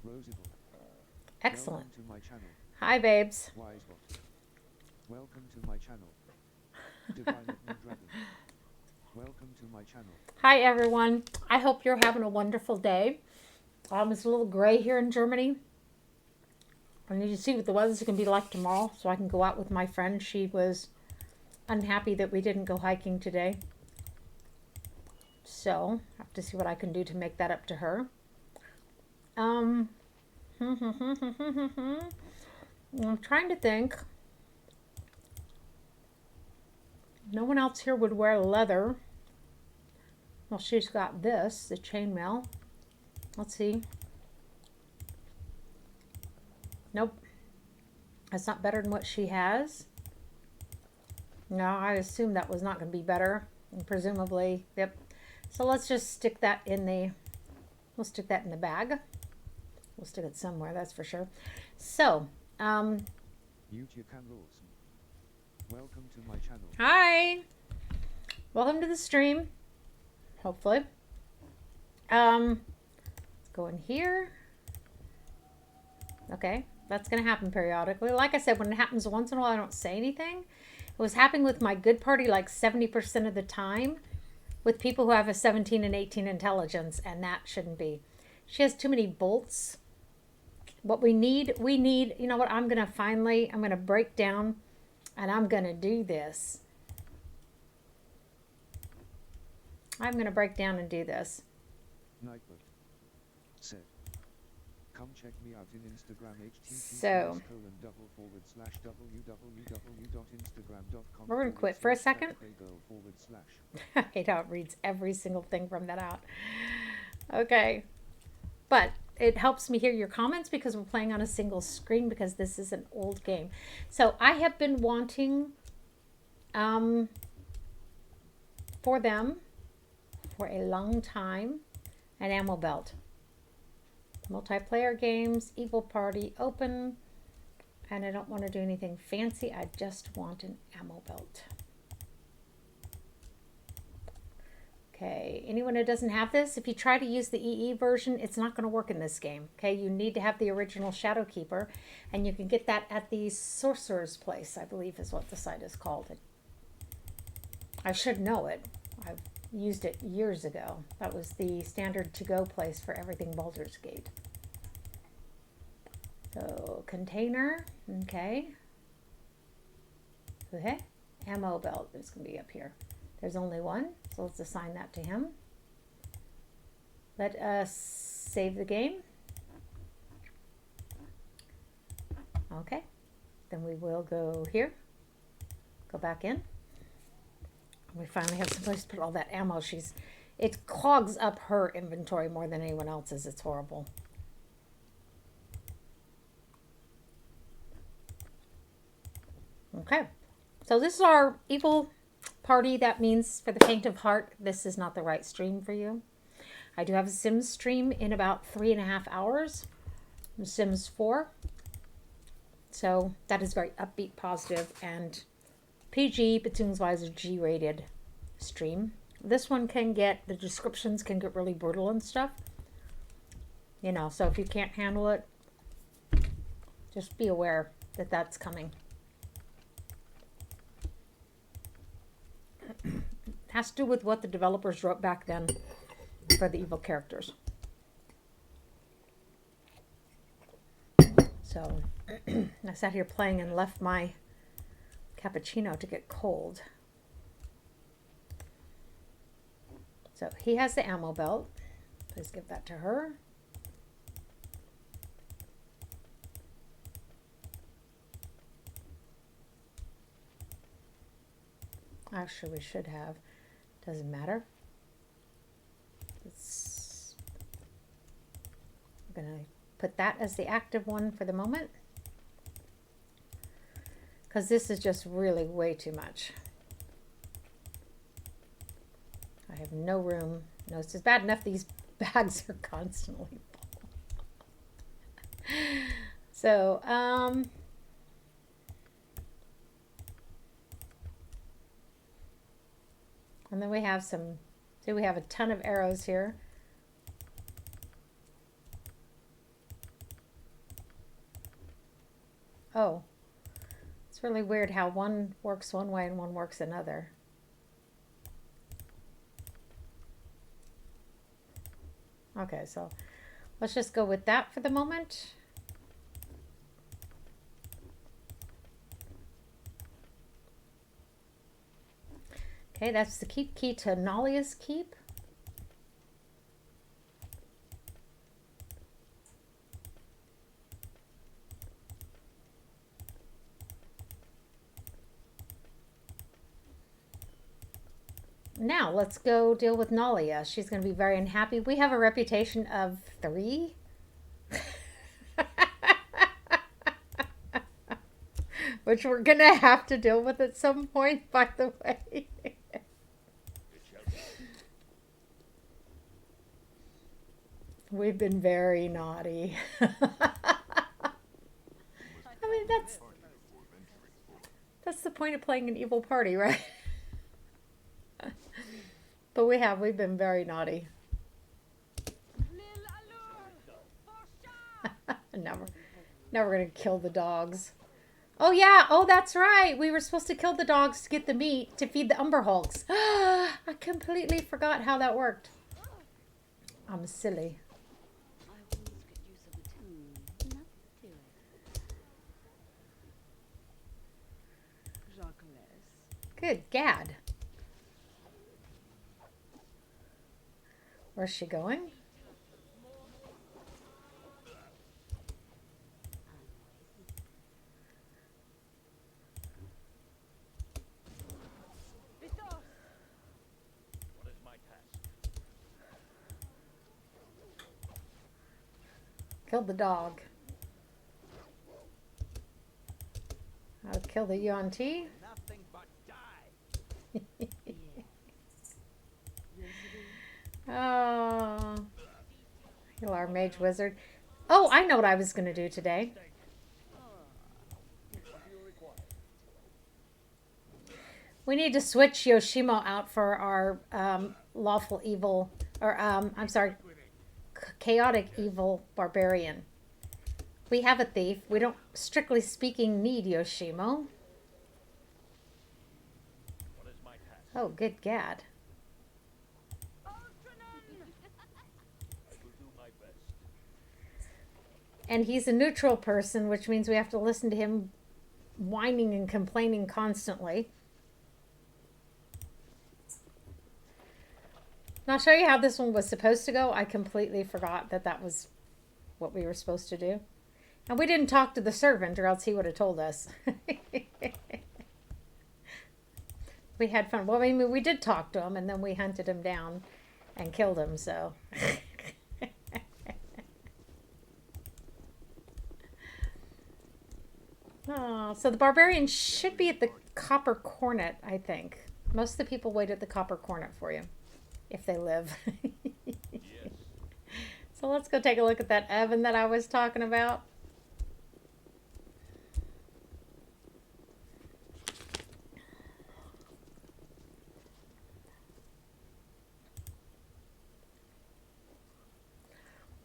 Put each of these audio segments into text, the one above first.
Rosable. Excellent. Welcome to my channel. Hi, babes. Wisebot. Welcome to my channel. Divinate Dragon. Welcome to my channel. Hi, everyone. I hope you're having a wonderful day. It's a little gray here in Germany. I need to see what the weather's going to be like tomorrow so I can go out with my friend. She was unhappy that we didn't go hiking today. So I have to see what I can do to make that up to her. Um, I'm trying to think. No one else here would wear leather. Well, she's got this, the chainmail. Let's see. Nope. That's not better than what she has. No, I assumed that was not going to be better. And presumably, yep. So let's just stick that in the, we'll stick that in the bag. We'll stick it somewhere, that's for sure. So, YouTube Rules. Welcome to my channel. hi. Welcome to the stream. Hopefully. Let's go in here. Okay, that's going to happen periodically. Like I said, when it happens once in a while, I don't say anything. It was happening with my good party like 70% of the time with people who have a 17 and 18 intelligence, and that shouldn't be. She has too many bolts. What we need, you know what, I'm going to break down and I'm going to do this. I'm going to break down and do this. Nightbot said, come check me out in Instagram So, https://www.instagram.com. we're going to quit for a second. I hate how it reads every single thing from that out. Okay. But it helps me hear your comments because we're playing on a single screen because this is an old game. So I have been wanting for them for a long time an ammo belt. Multiplayer games, Evil Party, open, and I don't want to do anything fancy. I just want an ammo belt. Okay, anyone who doesn't have this, if you try to use the EE version, it's not going to work in this game. Okay, you need to have the original Shadowkeeper, and you can get that at the Sorcerer's Place, I believe is what the site is called. I should know it. I've used it years ago. That was the standard to-go place for everything Baldur's Gate. So, container, okay. Okay, ammo belt is going to be up here. There's only one, so let's assign that to him. Let us save the game. Okay, then we will go here, go back in. We finally have some place to put all that ammo. It clogs up her inventory more than anyone else's. It's horrible. Okay, so this is our Evil Party. That means for the faint of heart, this is not the right stream for you. I do have a Sims stream in about 3.5 hours. Sims 4. So that is very upbeat, positive, and PG, but tunes-wise a G-rated stream. This one can get, the descriptions can get really brutal and stuff. You know, so if you can't handle it, just be aware that that's coming. It has to do with what the developers wrote back then for the evil characters. So I sat here playing and left my cappuccino to get cold. So he has the ammo belt. Please give that to her. Actually, we should have. Doesn't matter. I'm going to put that as the active one for the moment, because this is just really way too much. I have no room. No, it's just bad enough these bags are constantly full. So, and then we have we have a ton of arrows here. Oh, it's really weird how one works one way and one works another. Okay, so let's just go with that for the moment. Okay, that's the keep key to Nalia's keep. Now let's go deal with Nalia. She's going to be very unhappy. We have a reputation of 3. Which we're going to have to deal with at some point, by the way. We've been very naughty. I mean, that's the point of playing an evil party, right? But we've been very naughty. Now we're going to kill the dogs. Oh yeah, oh that's right. We were supposed to kill the dogs to get the meat to feed the Umber Hulks. I completely forgot how that worked. I'm silly. Good gad. Where's she going? Killed the dog. I'll kill the Yuan-Ti. Nothing but die. Oh. Kill our mage wizard. Oh, I know what I was going to do today. We need to switch Yoshimo out for our lawful evil, or I'm sorry, chaotic evil barbarian. We have a thief. We don't, strictly speaking, need Yoshimo. Oh, good gad. And he's a neutral person, which means we have to listen to him whining and complaining constantly. And I'll show you how this one was supposed to go. I completely forgot that that was what we were supposed to do. And we didn't talk to the servant, or else he would have told us. We had fun. Well, I mean, we did talk to him, and then we hunted him down and killed him, so... Oh, so the barbarian should be at the Copper Cornet, I think. Most of the people wait at the Copper Cornet for you, if they live. Yes. So let's go take a look at that oven that I was talking about.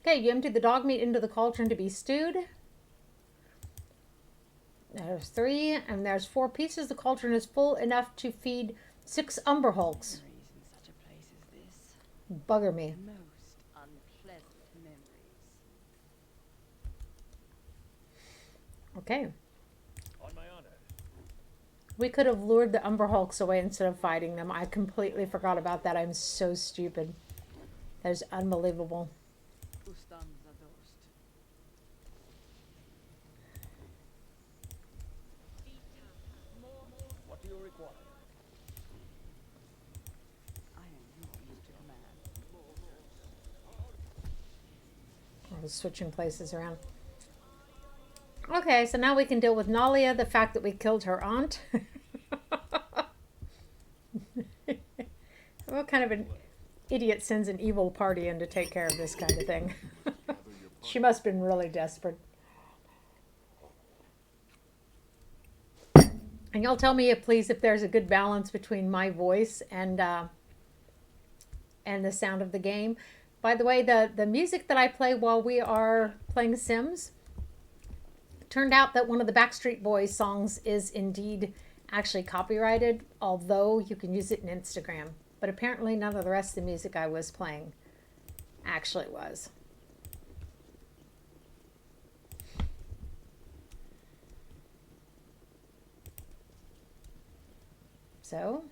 Okay, you empty the dog meat into the cauldron to be stewed. There's 3, and there's 4 pieces. The cauldron is full enough to feed 6 Umber Hulks. Such a place as this. Bugger me. Most unpleasant memories. Okay. On my honor. We could have lured the Umber Hulks away instead of fighting them. I completely forgot about that. I'm so stupid. That is unbelievable. What do you require? I am yours to command. I was switching places around. Okay, so now we can deal with Nalia, the fact that we killed her aunt. What kind of an idiot sends an evil party in to take care of this kind of thing? She must have been really desperate. And y'all tell me, please, if there's a good balance between my voice and the sound of the game. By the way, the music that I play while we are playing Sims turned out that one of the Backstreet Boys songs is indeed actually copyrighted, although you can use it in Instagram. But apparently none of the rest of the music I was playing actually was. So,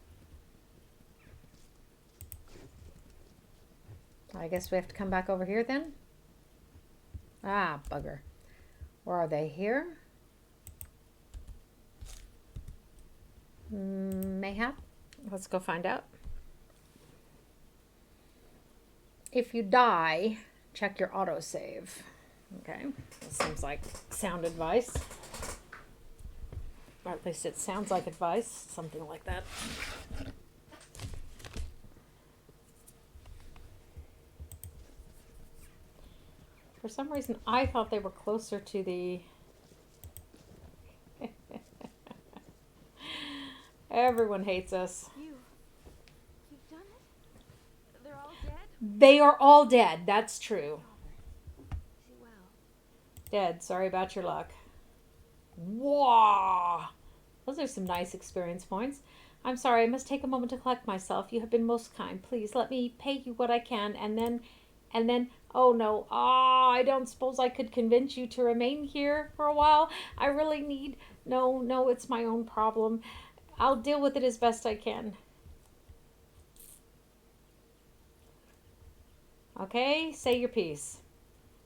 I guess we have to come back over here then. Ah, bugger. Where are they? Here? Mayhap? Let's go find out. If you die, check your autosave. Okay, that seems like sound advice. Or at least it sounds like advice, something like that. For some reason, I thought they were closer to the... Everyone hates us. You've done it? They're all dead? They are all dead, that's true. Father, is he well? Dead, sorry about your luck. Wow! Those are some nice experience points. I'm sorry, I must take a moment to collect myself. You have been most kind. Please, let me pay you what I can, and then, oh no, I don't suppose I could convince you to remain here for a while. I really need, no, it's my own problem. I'll deal with it as best I can. Okay, say your piece.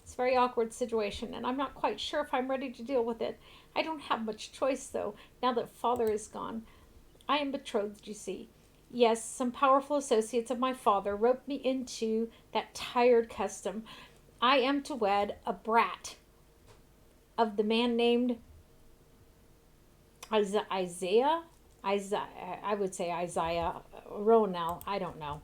It's a very awkward situation, and I'm not quite sure if I'm ready to deal with it. I don't have much choice, though, now that Father is gone. I am betrothed, you see. Yes, some powerful associates of my father roped me into that tired custom. I am to wed a brat of the man named Isaiah. I would say Isaiah Ronell. I don't know.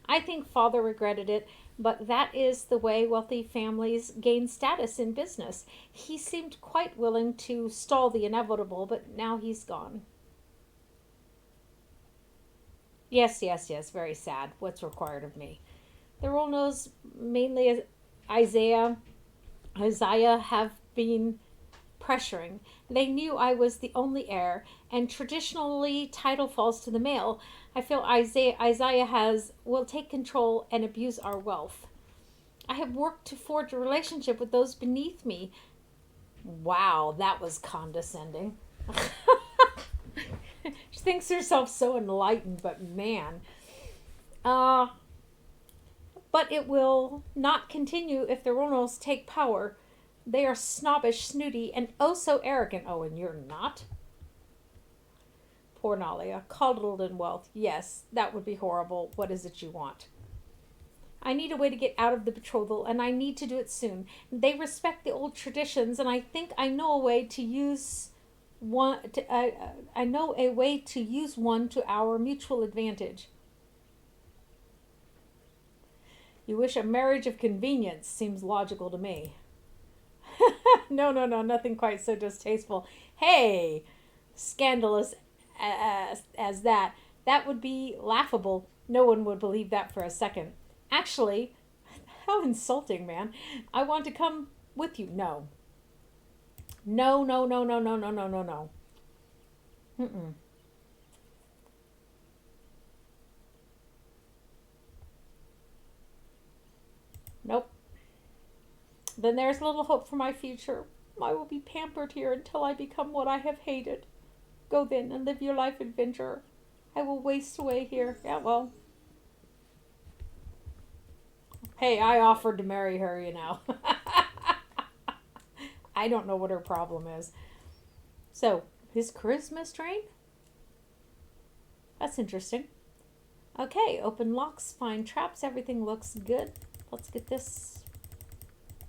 I think Father regretted it, but that is the way wealthy families gain status in business. He seemed quite willing to stall the inevitable, but now he's gone. Yes, very sad. What's required of me? The role knows mainly Isaiah have been pressuring. They knew I was the only heir, and traditionally title falls to the male. I feel Isaiah will take control and abuse our wealth. I have worked to forge a relationship with those beneath me. Wow, that was condescending. She thinks herself so enlightened, but man. But it will not continue if the Ronals take power. They are snobbish, snooty, and oh so arrogant. Oh, and you're not? Poor Nalia, coddled in wealth. Yes, that would be horrible. What is it you want? I need a way to get out of the betrothal, and I need to do it soon. They respect the old traditions, and I think I know a way to use one. I know a way to use one to our mutual advantage. You wish a marriage of convenience seems logical to me. No, nothing quite so distasteful. Hey, scandalous as that. That would be laughable. No one would believe that for a second. Actually, how insulting, man. I want to come with you. No. No. Mm-mm. Nope. Then there's little hope for my future. I will be pampered here until I become what I have hated. Go then and live your life, adventurer. I will waste away here. Yeah, well. Hey, I offered to marry her, you know. I don't know what her problem is. So, his charisma strain? That's interesting. Okay, open locks, find traps, everything looks good. Let's get this.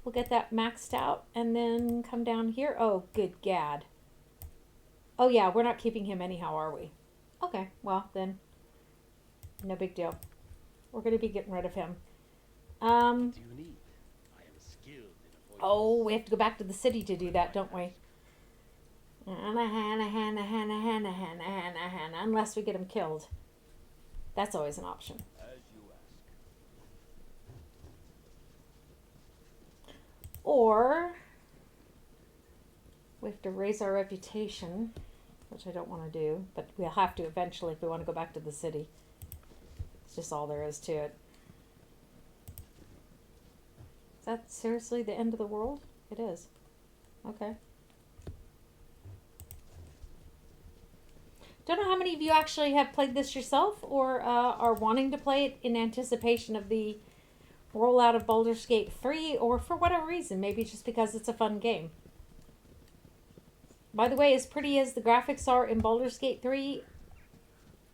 We'll get that maxed out and then come down here. Oh, good gad. Oh yeah, we're not keeping him anyhow, are we? Okay, well then, no big deal. We're going to be getting rid of him. What do you need? I am skilled in avoidance. Oh, we have to go back to the city to do that, don't we? Unless we get him killed. That's always an option. As you ask. Or we have to raise our reputation, which I don't want to do, but we'll have to eventually if we want to go back to the city. It's just all there is to it. Is that seriously the end of the world? It is. Okay. Don't know how many of you actually have played this yourself or are wanting to play it in anticipation of the rollout of Baldur's Gate 3 or for whatever reason. Maybe just because it's a fun game. By the way, as pretty as the graphics are in Baldur's Gate 3,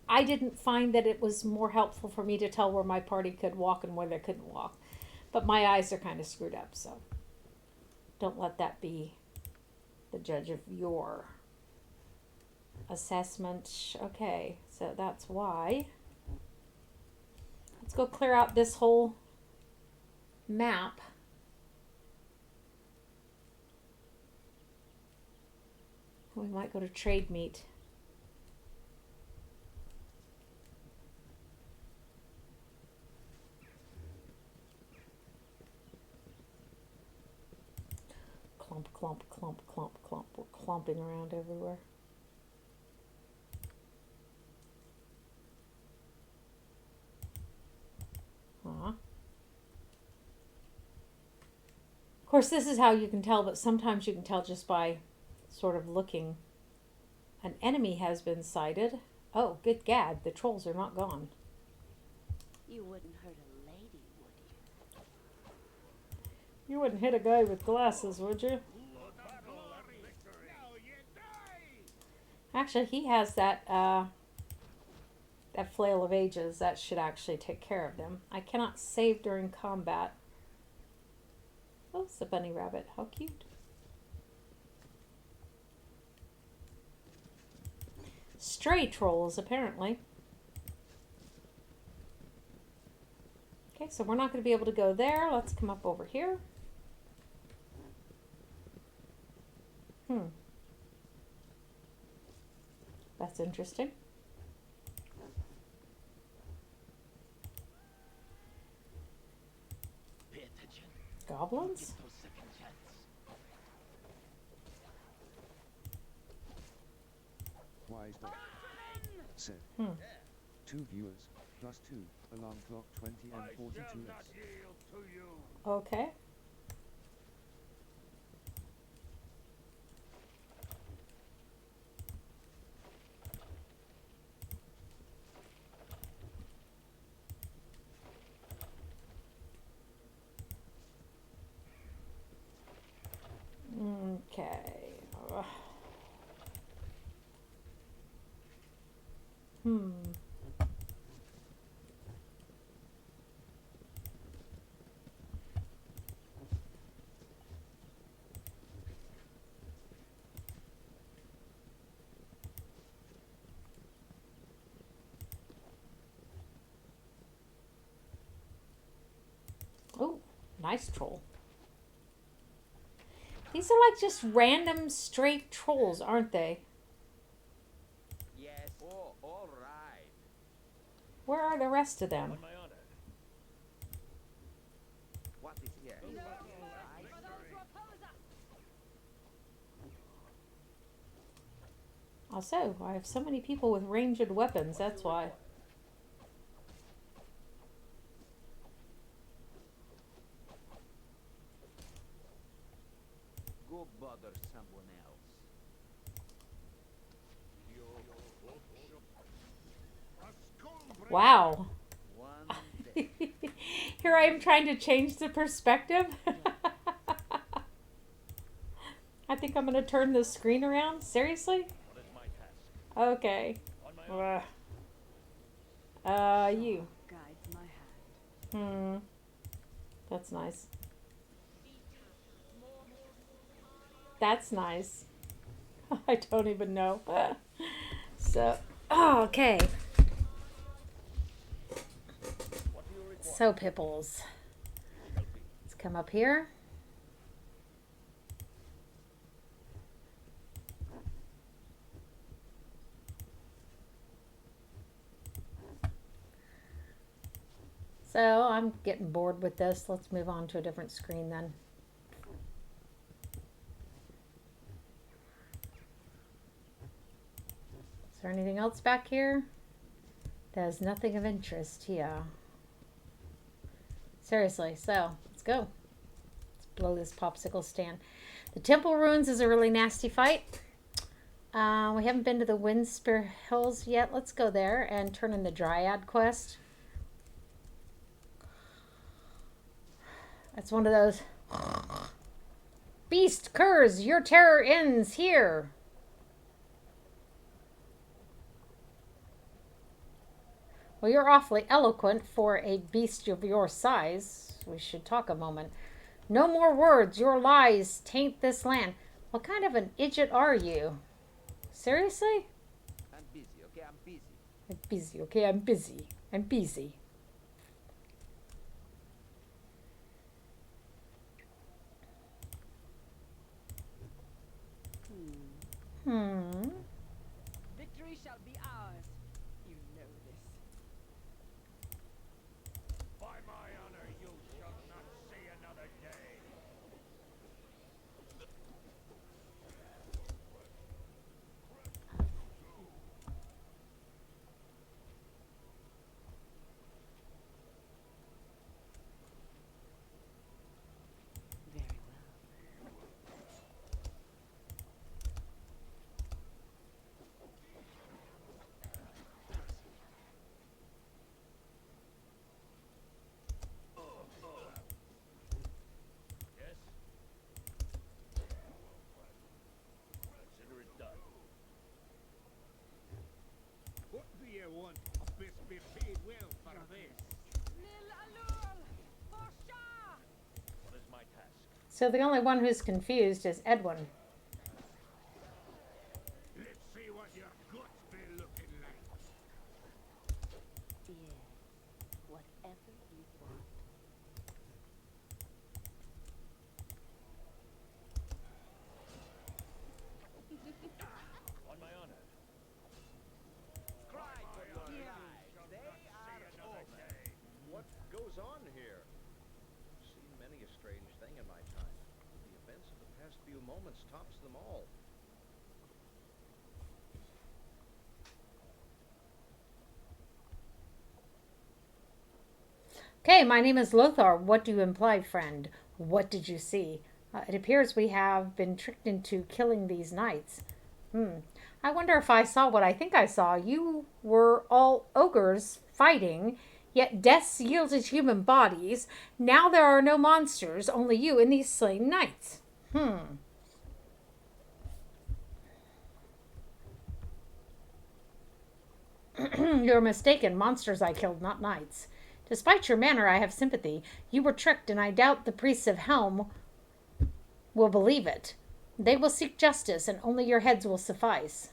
I didn't find that it was more helpful for me to tell where my party could walk and where they couldn't walk. But my eyes are kind of screwed up, so don't let that be the judge of your assessment. Okay, so that's why. Let's go clear out this whole map. We might go to trade meet. Clump, clump, clump, clump, clump. We're clumping around everywhere. Of course, this is how you can tell, but sometimes you can tell just by sort of looking. An enemy has been sighted. Oh, good gad, the trolls are not gone. You wouldn't hurt a lady, would you? You wouldn't hit a guy with glasses, would you? Actually, he has that that flail of ages. That should actually take care of them. I cannot save during combat. Oh, it's a bunny rabbit. How cute. Stray trolls, apparently. Okay, so we're not going to be able to go there. Let's come up over here. That's interesting. Pay attention. Goblins? Give no second chance. Wise dog. Said. 2 viewers, +2, alarm clock 20 and 42s. Okay. Okay. Oh, nice troll. These are like just random straight trolls, aren't they? Yes. Oh, all right. Where are the rest of them? On my honor. What is here? Also, I have so many people with ranged weapons, that's why. Go bother someone else. Wow. One day. Here I am trying to change the perspective. I think I'm going to turn the screen around. Seriously? That is my task. Okay. On my honor. You. Guides my hand. That's nice. That's nice. I don't even know. So, okay. What do you require? So, Pipples. Let's come up here. So, I'm getting bored with this. Let's move on to a different screen then. there anything else back here? There's nothing of interest here. Seriously, so let's go. Let's blow this popsicle stand. The Temple Ruins is a really nasty fight. We haven't been to the Windspear Hills yet. Let's go there and turn in the Dryad quest. That's one of those. Beast curs, your terror ends here. Well, you're awfully eloquent for a beast of your size. We should talk a moment. No more words. Your lies taint this land. What kind of an idiot are you? Seriously? I'm busy, okay? I'm busy. I'm busy, okay? I'm busy. I'm busy. Victory shall be ours. You know this. By my honor, you shall not see another day. Very well. Yes? Consider it done. What do you want? I best be paid well for this. Lil Alul! Forsha! What is my task? So the only one who's confused is Edwin. Let's see what your guts be looking like. Yes. Whatever you want. On my honor. Cry for your lives. They are over. What goes on here? Seen many a strange thing in my time. The events of the past few moments tops them all. Okay, my name is Lothar. What do you imply, friend? What did you see? It appears we have been tricked into killing these knights. I wonder if I saw what I think I saw. You were all ogres fighting, yet death yielded human bodies. Now there are no monsters, only you and these slain knights. You're mistaken. Monsters I killed, not knights. Despite your manner, I have sympathy. You were tricked, and I doubt the priests of Helm will believe it. They will seek justice, and only your heads will suffice.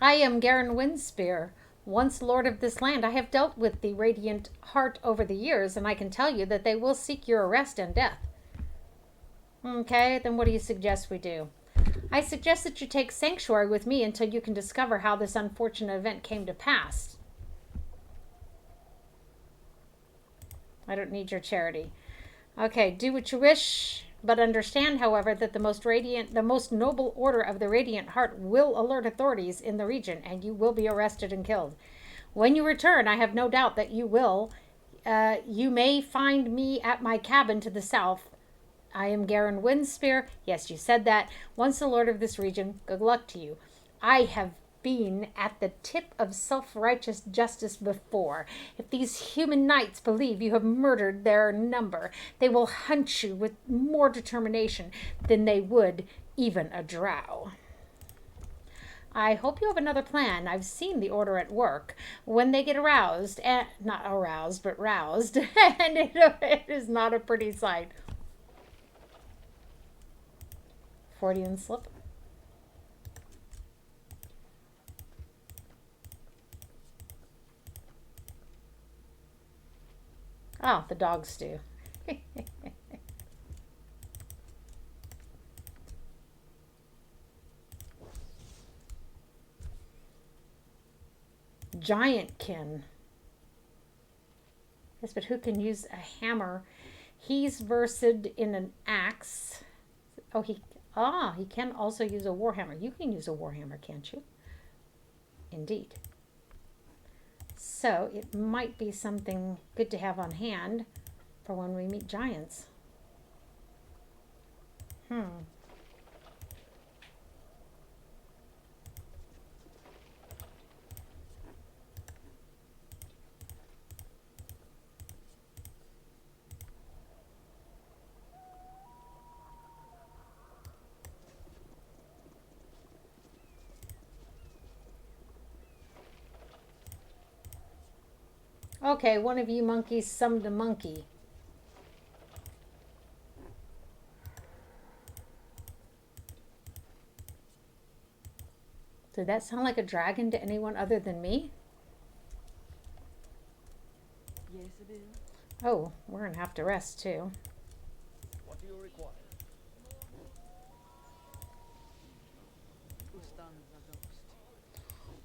I am Garen Windspear, once lord of this land. I have dealt with the Radiant Heart over the years, and I can tell you that they will seek your arrest and death. Okay, then what do you suggest we do? I suggest that you take sanctuary with me until you can discover how this unfortunate event came to pass. I don't need your charity. Okay, do what you wish, but understand, however, that the most noble order of the Radiant Heart will alert authorities in the region, and you will be arrested and killed. When you return, I have no doubt that you will. You may find me at my cabin to the south. I am Garen Windspear. Yes, you said that. Once the lord of this region, good luck to you. I have been at the tip of self-righteous justice before. If these human knights believe you have murdered their number, they will hunt you with more determination than they would even a drow. I hope you have another plan. I've seen the order at work. When they get aroused, not aroused, but roused, and it is not a pretty sight. Freudian slip. Oh, the dog stew. Giantkin. Yes, but who can use a hammer? He's versed in an axe. Oh, he can also use a warhammer. You can use a warhammer, can't you? Indeed. So it might be something good to have on hand for when we meet giants. Okay, one of you monkeys summoned a monkey. Did that sound like a dragon to anyone other than me? Yes, Bill. Oh, we're gonna have to rest too. What do you require?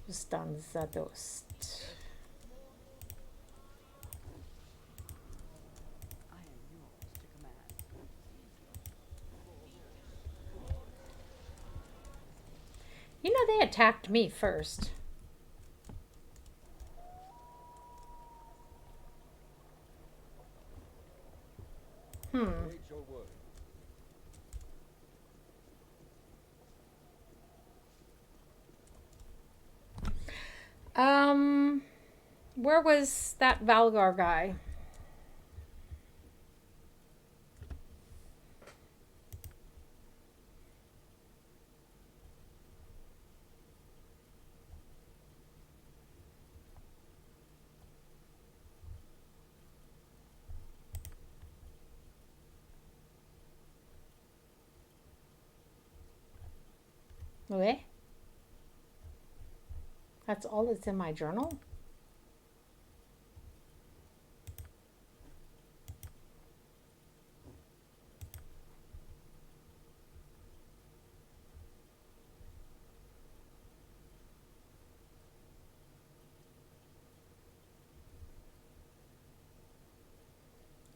Stanza dost. I am yours to command. You know, they attacked me first. Await your word. Where was that Valgar guy? Okay. That's all that's in my journal?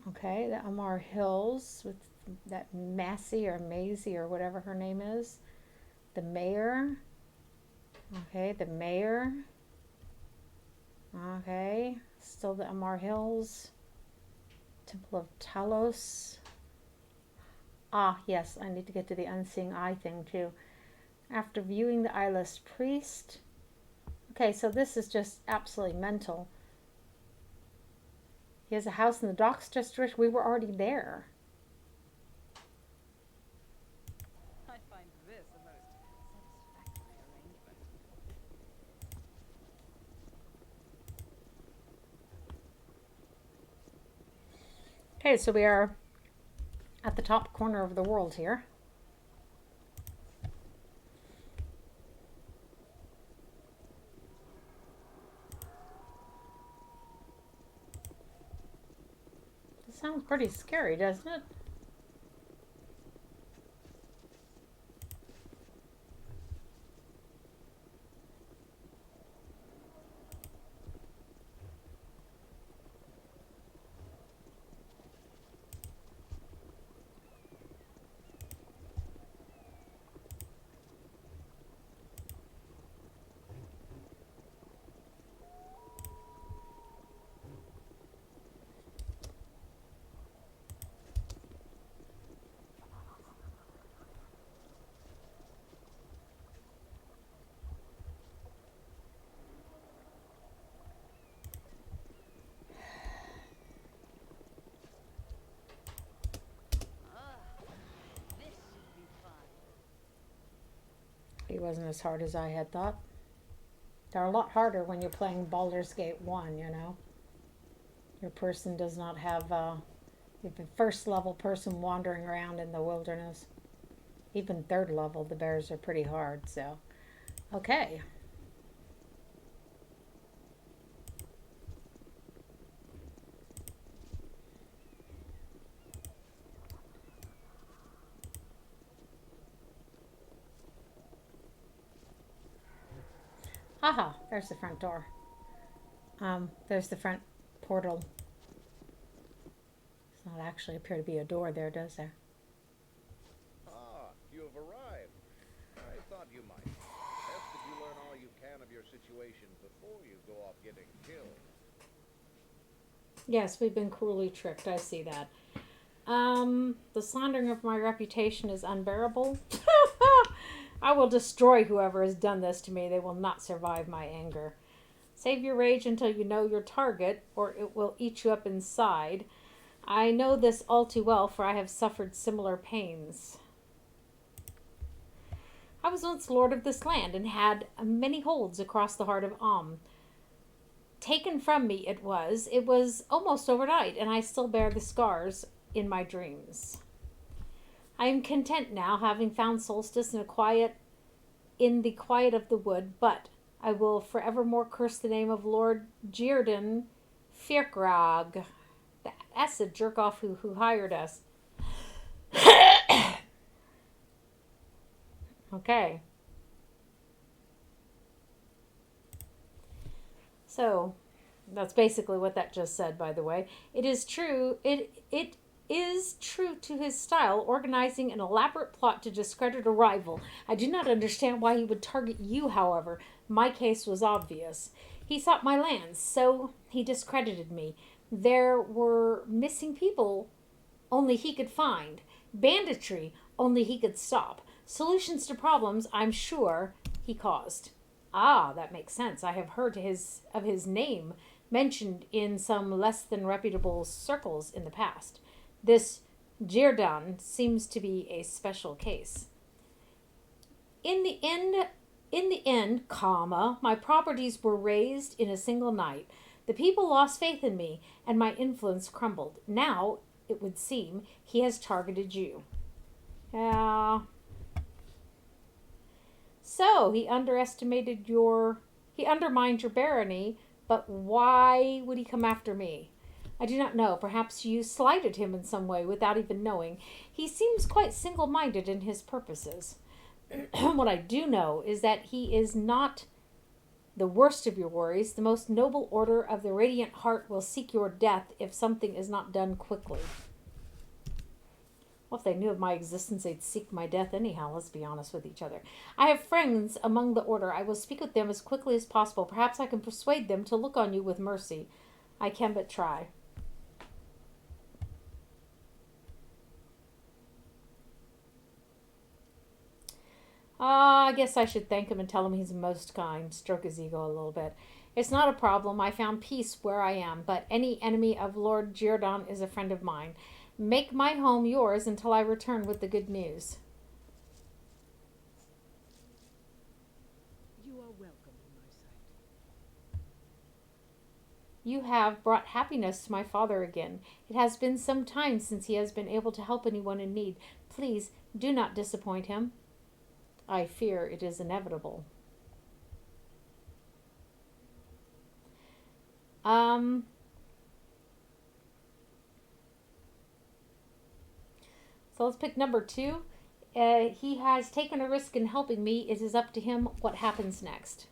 Okay, the Amar Hills with that Massey or Maisie or whatever her name is. The mayor. Okay, the mayor. Okay, still the Amar Hills. Temple of Talos. Ah, yes, I need to get to the Unseeing Eye thing too. After viewing the eyeless priest. Okay, so this is just absolutely mental. He has a house in the docks district. We were already there. I find this a most satisfactory arrangement. Okay, so we are at the top corner of the world here. This sounds pretty scary, doesn't it? This should be fun. It wasn't as hard as I had thought. They're a lot harder when you're playing Baldur's Gate 1, you know. Your person does not have a first level person wandering around in the wilderness. Even third level, the bears are pretty hard, so. Okay. Haha, there's the front door. There's the front portal. Does not actually appear to be a door there, does there? Ah, you have arrived. I thought you might. Best that you learn all you can of your situation before you go off getting killed. Yes, we've been cruelly tricked. I see that. The slandering of my reputation is unbearable. I will destroy whoever has done this to me. They will not survive my anger. Save your rage until you know your target, or it will eat you up inside. I know this all too well, for I have suffered similar pains. I was once lord of this land, and had many holds across the heart of taken from me it was almost overnight, and I still bear the scars in my dreams. I am content now, having found solstice in the quiet of the wood, but I will forevermore curse the name of Lord Jeardan Firkrag. That's the jerk off who hired us. Okay. So, that's basically what that just said, by the way. It is true. It is true to his style, organizing an elaborate plot to discredit a rival. I do not understand why he would target you, however. My case was obvious. He sought my lands, so he discredited me. There were missing people only he could find. Banditry only he could stop. Solutions to problems, I'm sure, he caused. Ah, that makes sense. I have heard of his name mentioned in some less than reputable circles in the past. This Jirdan seems to be a special case. In the end, my properties were razed in a single night. The people lost faith in me, and my influence crumbled. Now, it would seem, he has targeted you. Yeah. So, he undermined your barony, but why would he come after me? I do not know. Perhaps you slighted him in some way without even knowing. He seems quite single-minded in his purposes. What I do know is that he is not the worst of your worries. The most noble order of the Radiant Heart will seek your death if something is not done quickly. Well, if they knew of my existence, they'd seek my death anyhow. Let's be honest with each other. I have friends among the order. I will speak with them as quickly as possible. Perhaps I can persuade them to look on you with mercy. I can but try. I guess I should thank him and tell him he's most kind. Stroke his ego a little bit. It's not a problem. I found peace where I am, but any enemy of Lord Jirdan is a friend of mine. Make my home yours until I return with the good news. You are welcome in my sight. You have brought happiness to my father again. It has been some time since he has been able to help anyone in need. Please do not disappoint him. I fear it is inevitable. So let's pick number 2. He has taken a risk in helping me. It is up to him what happens next.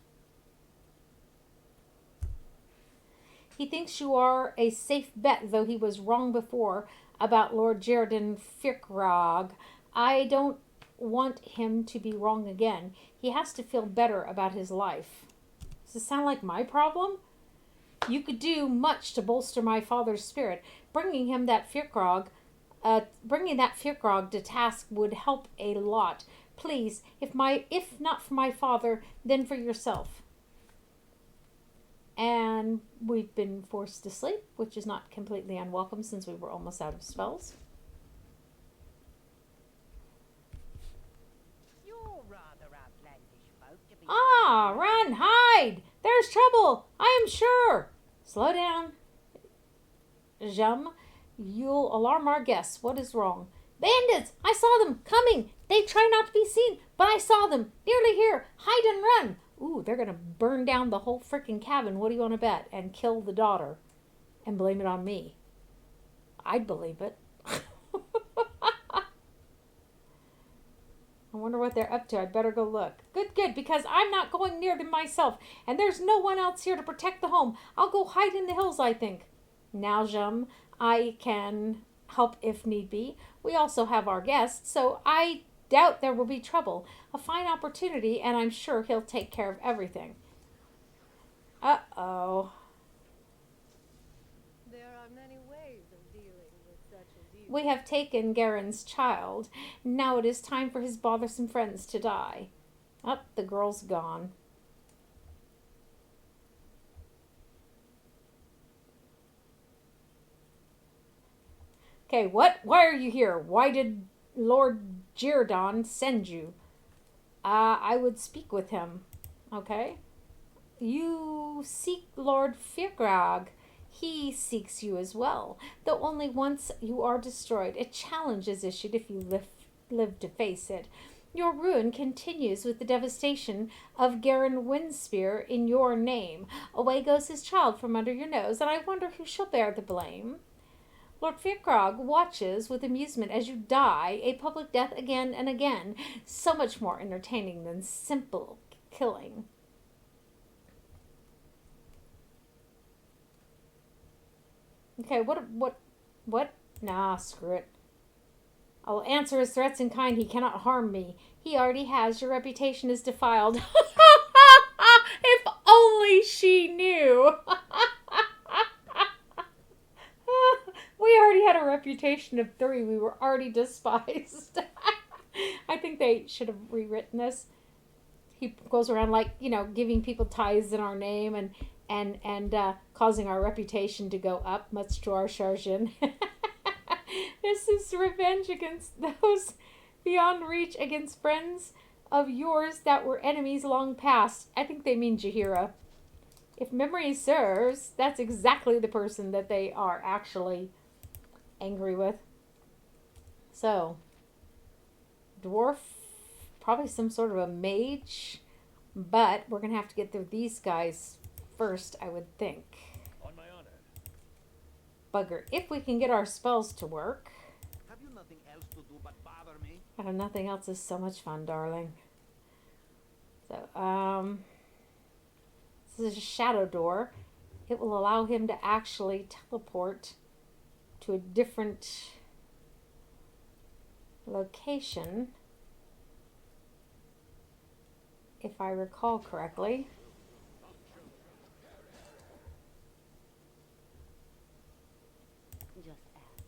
He thinks you are a safe bet, though he was wrong before about Lord Jerden Firkrag. I don't want him to be wrong again. He has to feel better about his life. Does this sound like my problem? You could do much to bolster my father's spirit. Bringing that Firkrag to task would help a lot. Please, if not for my father, then for yourself. And we've been forced to sleep, which is not completely unwelcome since we were almost out of spells. You're rather outlandish folk to be. Ah, run, hide! There's trouble, I am sure. Slow down. Jum, you'll alarm our guests. What is wrong? Bandits! I saw them coming. They try not to be seen, but I saw them. Nearly here. Hide and run. Ooh, they're going to burn down the whole freaking cabin. What do you want to bet? And kill the daughter. And blame it on me. I'd believe it. I wonder what they're up to. I'd better go look. Good, because I'm not going near them myself. And there's no one else here to protect the home. I'll go hide in the hills, I think. Now, Jum, I can help if need be. We also have our guests, so I doubt there will be trouble. A fine opportunity, and I'm sure he'll take care of everything. Uh-oh. There are many ways of dealing with such as you. We have taken Garen's child. Now it is time for his bothersome friends to die. Up, the girl's gone. Okay, what? Why are you here? Why did Lord Girdon send you? I would speak with him. Okay. You seek Lord Firgrag. He seeks you as well. Though only once you are destroyed, a challenge is issued if you live to face it. Your ruin continues with the devastation of Garen Windspear in your name. Away goes his child from under your nose, and I wonder who shall bear the blame. Lord Firkrog watches with amusement as you die a public death again and again, so much more entertaining than simple killing. Okay, what? Nah, screw it. I will answer his threats in kind. He cannot harm me. He already has. Your reputation is defiled. If only she knew. We already had a reputation of 3. We were already despised. I think they should have rewritten this. He goes around like, giving people tithes in our name and causing our reputation to go up, much to our chagrin. This is revenge against those beyond reach, against friends of yours that were enemies long past. I think they mean Jaheira. If memory serves, that's exactly the person that they are actually angry with. So, dwarf, probably some sort of a mage, but we're going to have to get through these guys first, I would think. On my honor. Bugger. If we can get our spells to work. Have you nothing else to do but bother me? Nothing else is so much fun, darling. So, this is a shadow door. It will allow him to actually teleport to a different location, if I recall correctly.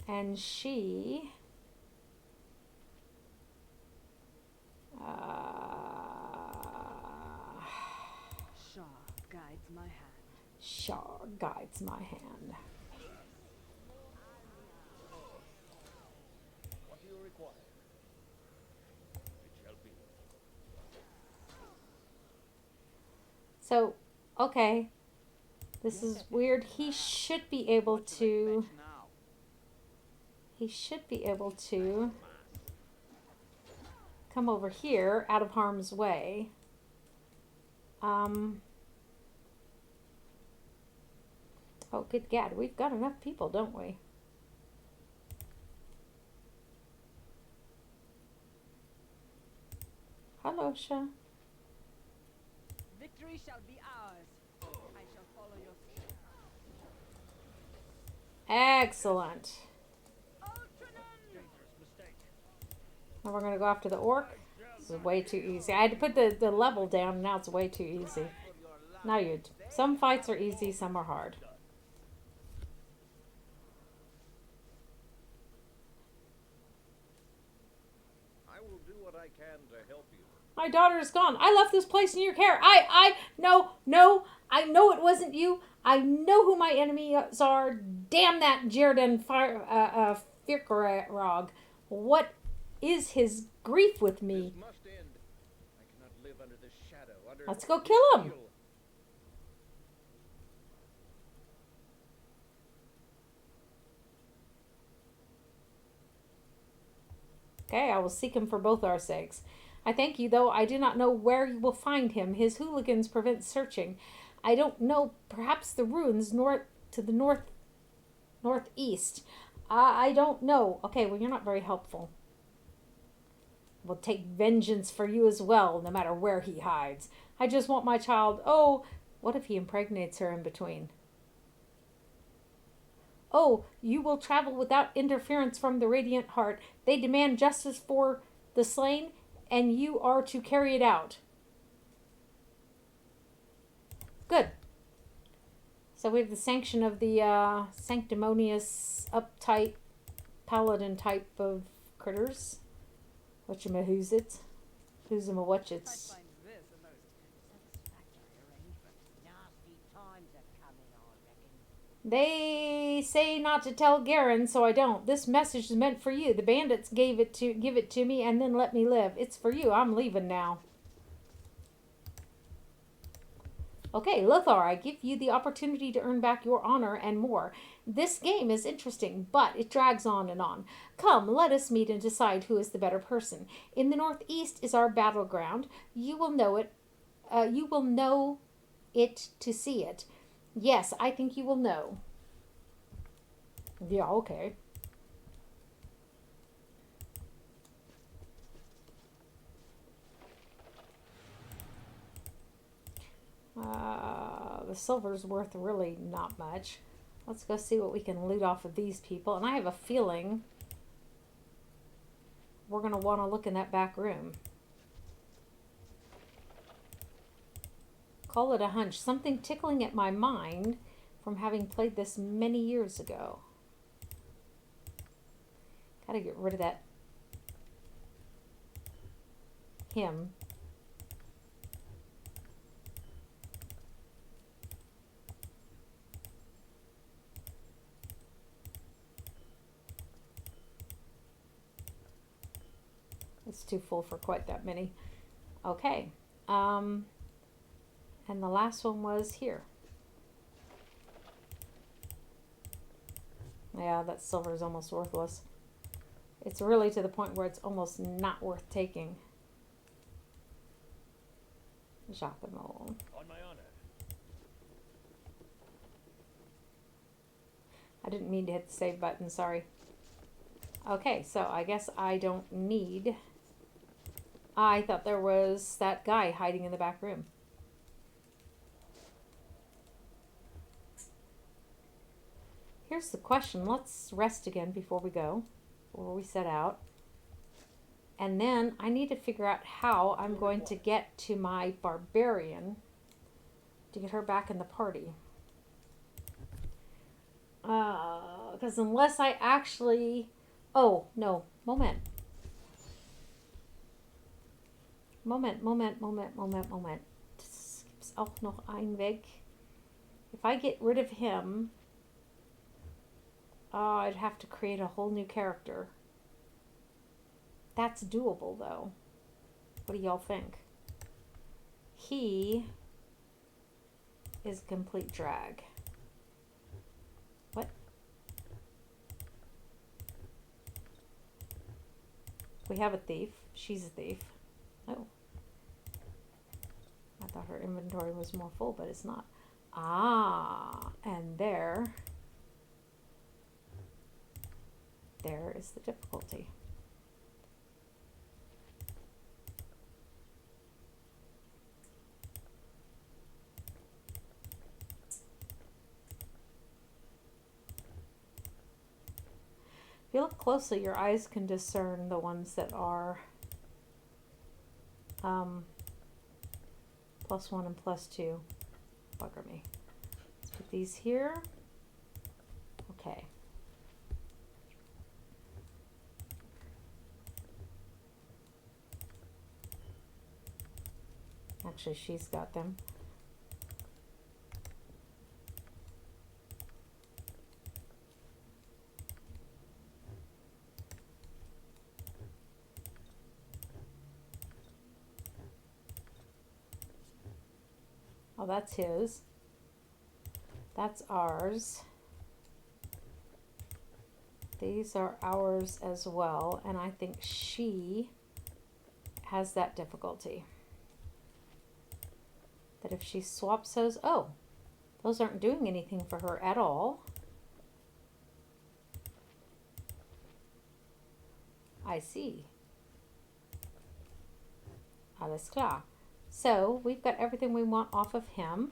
And she Shaw guides my hand. Shaw guides my hand. What do you require? It shall be. So, okay. This is weird. He should be able to... He should be able to come over here out of harm's way. Oh, good gad. We've got enough people, don't we? Hello, Sha. Victory shall be ours. I shall follow your steps. Excellent. Dangerous mistake. Now we're going to go after the orc. This is way too easy. I had to put the level down, and now it's way too easy. Now some fights are easy, some are hard. I will do what I can to help you. My daughter is gone. I left this place in your care. No. I know it wasn't you. I know who my enemies are. Damn that Jirdan Firkrog. What is his grief with me? This must end. I cannot live under this shadow. Let's go kill him. Steel. Okay, I will seek him for both our sakes. I thank you, though I do not know where you will find him. His hooligans prevent searching. I don't know, perhaps the ruins northeast. I don't know. Okay, well, you're not very helpful. We'll take vengeance for you as well, no matter where he hides. I just want my child. Oh, what if he impregnates her in between? Oh, you will travel without interference from the Radiant Heart. They demand justice for the slain, and you are to carry it out. Good. So we have the sanction of the sanctimonious, uptight, paladin type of critters. Whatchamahoosit. Who's'em-a-whatchits. I find this a most satisfactory arrangement. Nasty times are coming, I reckon. They say not to tell Garen, so I don't. This message is meant for you. The bandits give it to me and then let me live. It's for you. I'm leaving now. Okay, Lothar, I give you the opportunity to earn back your honor and more. This game is interesting, but it drags on and on. Come, let us meet and decide who is the better person. In the northeast is our battleground. You will know it. You will know it to see it. Yes, I think you will know. Yeah, okay. The silver's worth really not much. Let's go see what we can loot off of these people. And I have a feeling we're going to want to look in that back room. Call it a hunch. Something tickling at my mind from having played this many years ago. Gotta get rid of that him. It's too full for quite that many. Okay. And the last one was here. Yeah, that silver is almost worthless. It's really to the point where it's almost not worth taking. Jacquemot. On my honor. I didn't mean to hit the save button, sorry. Okay, so I guess I don't need... I thought there was that guy hiding in the back room. Here's the question. Let's rest again before we go. Before we set out. And then I need to figure out how I'm going to get to my barbarian to get her back in the party. Because unless I actually... Oh, no. Moment. Moment. Es gibt auch noch einen Weg. If I get rid of him, I'd have to create a whole new character. That's doable, though. What do y'all think? He is a complete drag. What? We have a thief. She's a thief. Oh. I thought her inventory was more full, but it's not. Ah, and there is the difficulty. If you look closely, your eyes can discern the ones that are +1 and +2. Bugger me. Let's put these here. Okay. Actually, she's got them. Oh, that's his. That's ours. These are ours as well, and I think she has that difficulty. That if she swaps those, oh, those aren't doing anything for her at all. I see. Alles klar. So we've got everything we want off of him.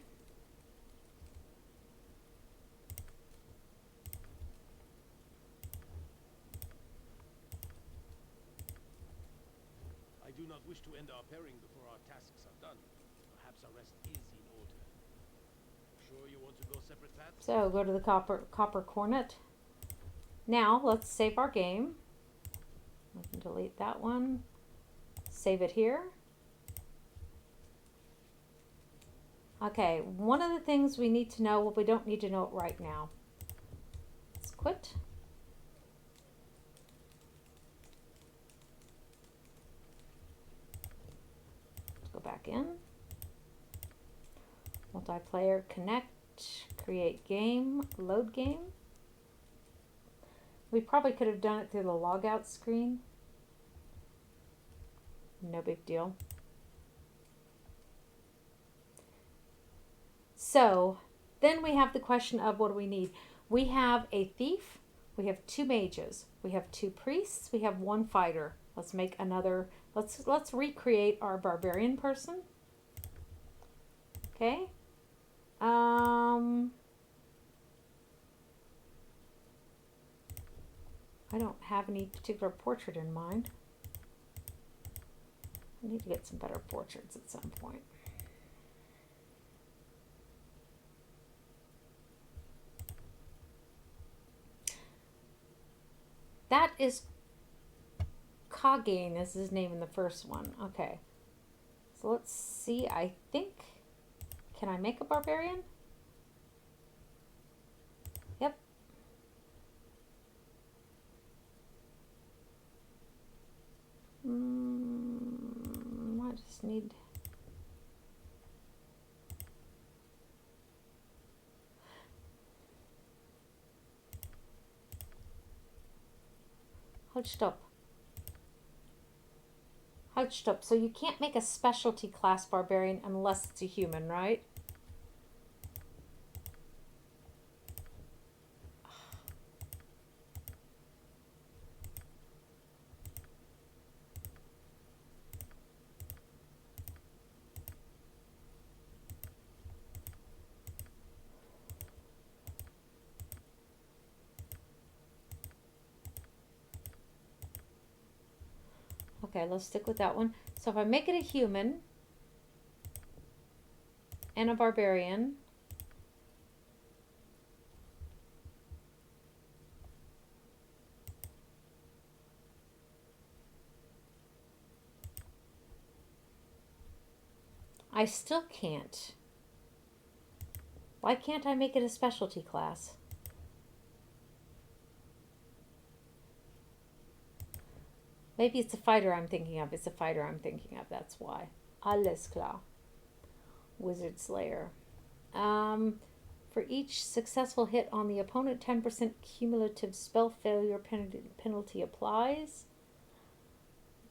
end our pairing before our tasks are done. Perhaps our rest is in order. Sure you want to go separate paths? So go to the copper cornet. Now let's save our game. I can delete that one. Save it here. Okay, one of the things we need to know, well, we don't need to know it right now. Let's quit. Let's go back in. Multiplayer, connect, create game, load game. We probably could have done it through the logout screen. No big deal. So then we have the question of what do we need? We have a thief, we have 2 mages, we have 2 priests, we have 1 fighter. Let's make another, let's recreate our barbarian person. Okay. I don't have any particular portrait in mind. I need to get some better portraits at some point. That is Kagane is his name in the first one. Okay. So let's see. I think, can I make a barbarian? Yep. I just need... Halt, stop. Halt, stop. So you can't make a specialty class barbarian unless it's a human, right? Okay, let's stick with that one. So if I make it a human and a barbarian, I still can't. Why can't I make it a specialty class? Maybe it's a fighter I'm thinking of. It's a fighter I'm thinking of. That's why. Alles klar. Wizard Slayer. For each successful hit on the opponent, 10% cumulative spell failure penalty applies.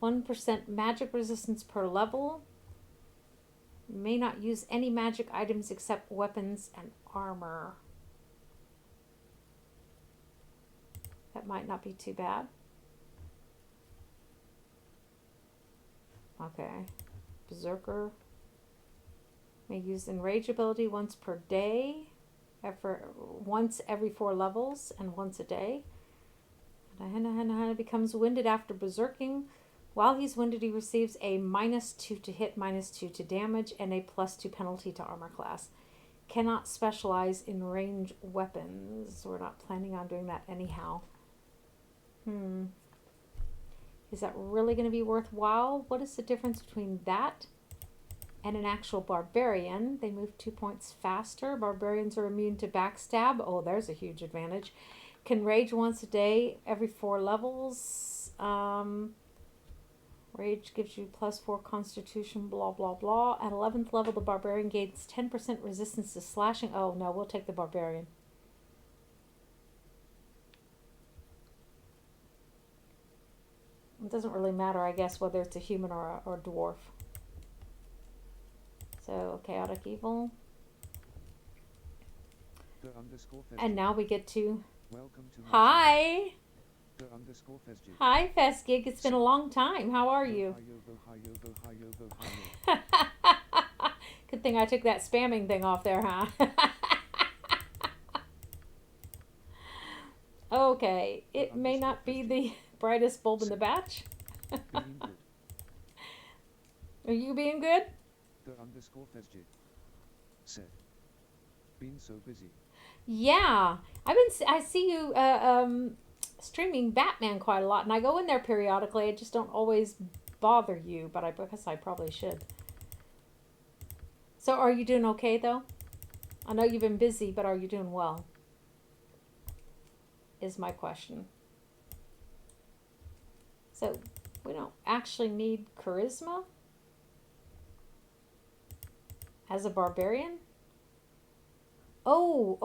1% magic resistance per level. May not use any magic items except weapons and armor. That might not be too bad. Okay. Berserker. May use enrage ability once per day. Once every 4 levels and once a day. And becomes winded after berserking. While he's winded, he receives a -2 to hit, -2 to damage, and a +2 penalty to armor class. Cannot specialize in range weapons. We're not planning on doing that anyhow. Is that really going to be worthwhile? What is the difference between that and an actual barbarian? They move 2 points faster. Barbarians are immune to backstab. Oh, there's a huge advantage. Can rage once a day, every 4 levels. Rage gives you +4 constitution, blah, blah, blah. At 11th level, the barbarian gains 10% resistance to slashing. Oh, no, we'll take the barbarian. It doesn't really matter, I guess, whether it's a human or a dwarf. So, chaotic evil. And now we get to... Welcome to Hi! _Fesgig. Hi, Fesgig. It's been a long time. How are you? Good thing I took that spamming thing off there, huh? Okay. It may not be the brightest bulb in the batch. Are you being good? The underscore Fesjit said, been so busy. Yeah, I see you streaming Batman quite a lot, and I go in there periodically. I just don't always bother you, but I guess I probably should. So, are you doing okay though? I know you've been busy, but are you doing well? Is my question. So, we don't actually need charisma as a barbarian. Oh,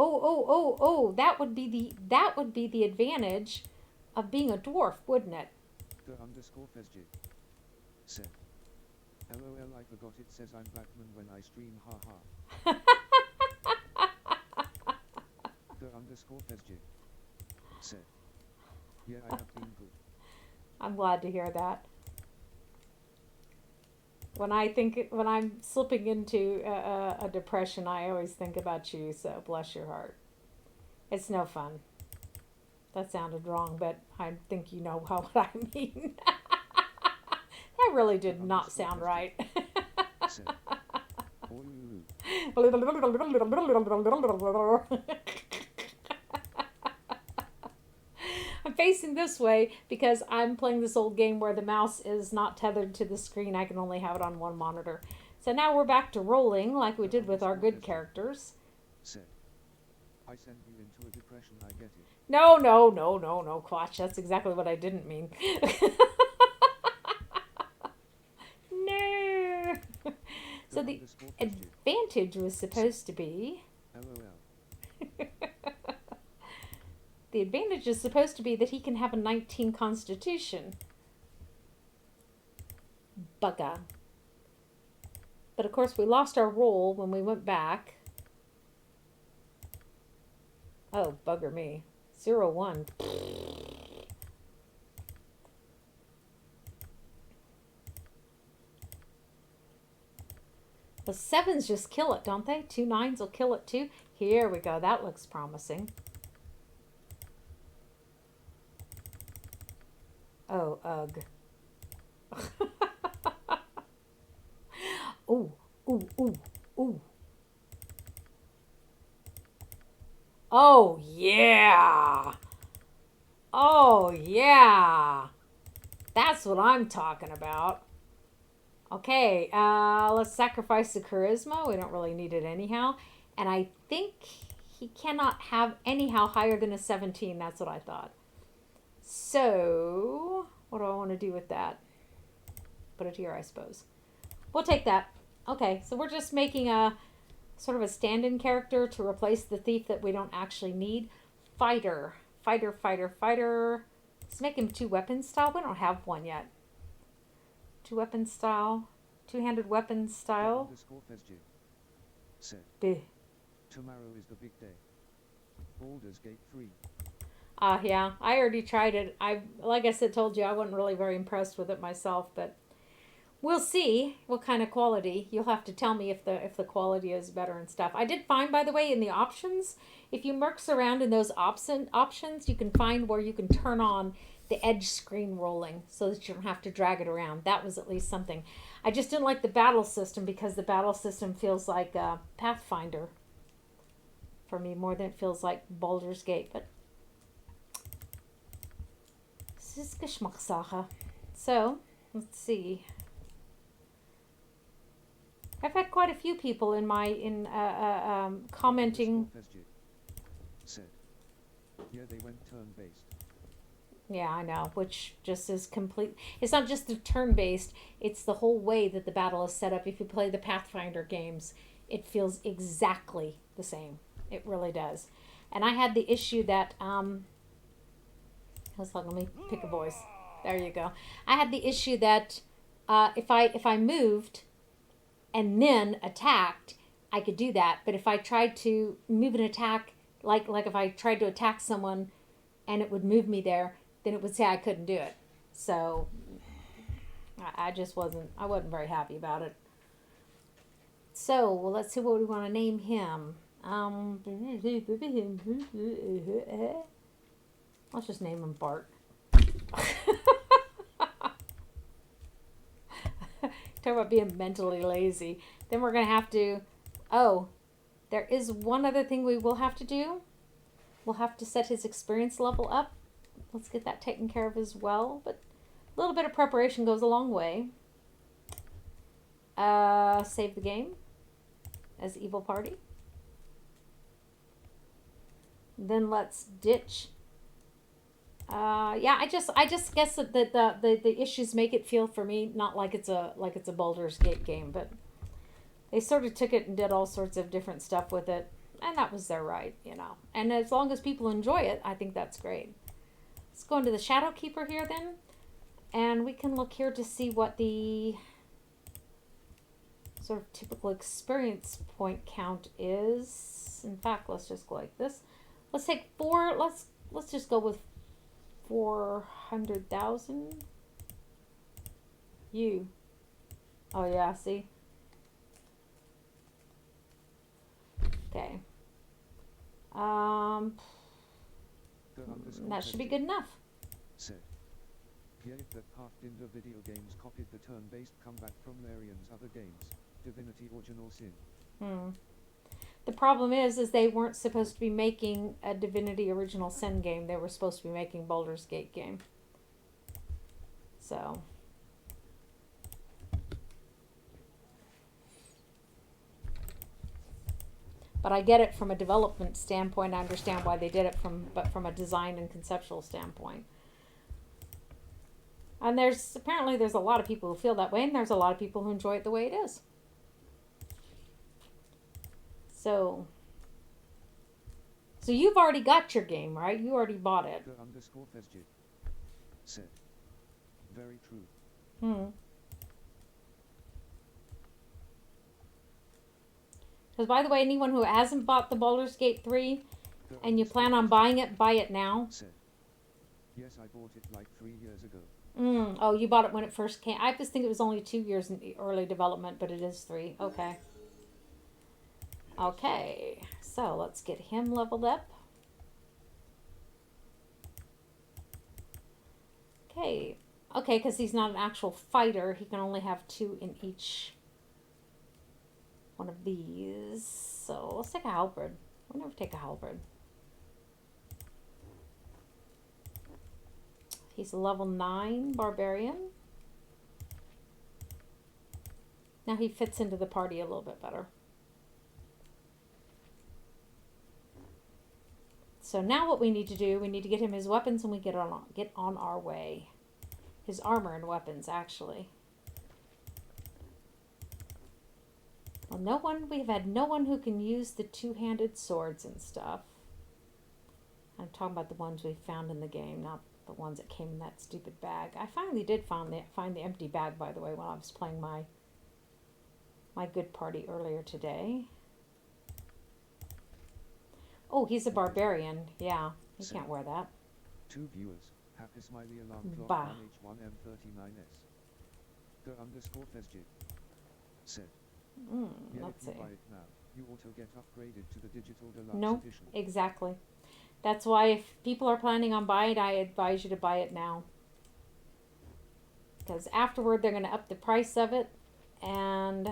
that would be the advantage of being a dwarf, wouldn't it? The underscore Fesjit said, LOL, I forgot it says I'm Batman when I stream, haha. The underscore Fesjit said, yeah, I have been good. I'm glad to hear that. When I'm slipping into a depression, I always think about you, so bless your heart. It's no fun. That sounded wrong, but I think you know what I mean. That really did not sound right. Said, "Ooh." I'm facing this way because I'm playing this old game where the mouse is not tethered to the screen. I can only have it on one monitor. So now we're back to rolling like we did with our good characters. Said, I sent you into a depression, I get it. No, Quatch. That's exactly what I didn't mean. No. So the advantage was supposed to be... LOL. The advantage is supposed to be that he can have a 19 constitution. Bugger. But of course we lost our roll when we went back. Oh, bugger me. 0-1. The 7s just kill it, don't they? 2 9s will kill it too. Here we go. That looks promising. Oh, ugh. Ooh. Oh, yeah. Oh, yeah. That's what I'm talking about. Okay, let's sacrifice the charisma. We don't really need it anyhow. And I think he cannot have anyhow higher than a 17. That's what I thought. So, what do I want to do with that? Put it here, I suppose. We'll take that. Okay, so we're just making a sort of a stand-in character to replace the thief that we don't actually need. Fighter. Let's make him 2-weapon style. We don't have one yet. 2-weapon style. 2-handed weapon style. Said, tomorrow is the big day. Baldur's Gate 3. Yeah, I already tried it. Like I said, told you I wasn't really very impressed with it myself, but we'll see what kind of quality. You'll have to tell me if the quality is better and stuff. I did find, by the way, in the options, if you murks around in those options, you can find where you can turn on the edge screen rolling so that you don't have to drag it around. That was at least something. I just didn't like the battle system because the battle system feels like Pathfinder for me more than it feels like Baldur's Gate, but this is Geschmackssache. So, let's see. I've had quite a few people in commenting. Said, yeah, they went turn-based. Yeah, I know, which just is complete. It's not just the turn-based, it's the whole way that the battle is set up. If you play the Pathfinder games, it feels exactly the same. It really does. And I had the issue that, let me pick a voice. There you go. I had the issue that if I moved and then attacked, I could do that. But if I tried to move and attack, like if I tried to attack someone and it would move me there, then it would say I couldn't do it. So I wasn't very happy about it. So, well, let's see what we want to name him. Let's just name him Bart. Talk about being mentally lazy. Then we're going to have to... Oh, there is one other thing we will have to do. We'll have to set his experience level up. Let's get that taken care of as well. But a little bit of preparation goes a long way. Save the game as Evil Party. Then let's ditch. Yeah, I just guess that the issues make it feel for me not like it's a Baldur's Gate game, but they sort of took it and did all sorts of different stuff with it, and that was their right, you know. And as long as people enjoy it, I think that's great. Let's go into the Shadow Keeper here then, and we can look here to see what the sort of typical experience point count is. In fact, let's just go like this. Let's take four. Let's just go with 400,000. You. Oh yeah, see. Okay. That should be good enough. Said. Pierre that Pathfinder video games copied the turn-based comeback from Larian's other games, Divinity Original Sin. The problem is they weren't supposed to be making a Divinity Original Sin game. They were supposed to be making Baldur's Gate game. So. But I get it from a development standpoint. I understand why they did it but from a design and conceptual standpoint. And apparently there's a lot of people who feel that way, and there's a lot of people who enjoy it the way it is. So you've already got your game, right? You already bought it. _Fesjid said. Very true. Because by the way, anyone who hasn't bought the Baldur's Gate 3 and you plan on buying it, buy it now. Said. Yes, I bought it like 3 years ago. Oh, you bought it when it first came. I just think it was only 2 years in early development, but it is 3. Okay. Okay, so let's get him leveled up. Okay, because he's not an actual fighter. He can only have 2 in each one of these. So let's take a halberd. We'll never take a halberd. He's a level 9 barbarian. Now he fits into the party a little bit better. So now what we need to do, we need to get him his weapons and we get on our way. His armor and weapons, actually. Well, we've had no one who can use the two-handed swords and stuff. I'm talking about the ones we found in the game, not the ones that came in that stupid bag. I finally did find the empty bag, by the way, when I was playing my good party earlier today. Oh, he's a barbarian. Yeah, he can't wear that. 2 viewers. Happy smiley alarm clock Bah. 1H1M39S. The _Fesjid said. Let's if you see. buy it now, you auto get upgraded to the digital deluxe No, edition. exactly. That's why if people are planning on buying it, I advise you to buy it now. Because afterward, they're going to up the price of it. And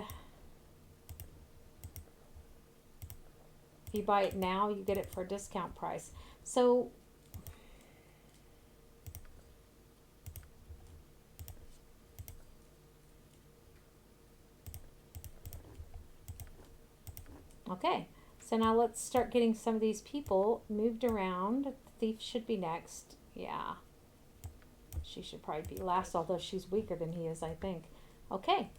if you buy it now, you get it for a discount price. So okay, so now let's start getting some of these people moved around. The thief should be next. Yeah. She should probably be last, although she's weaker than he is, I think. Okay.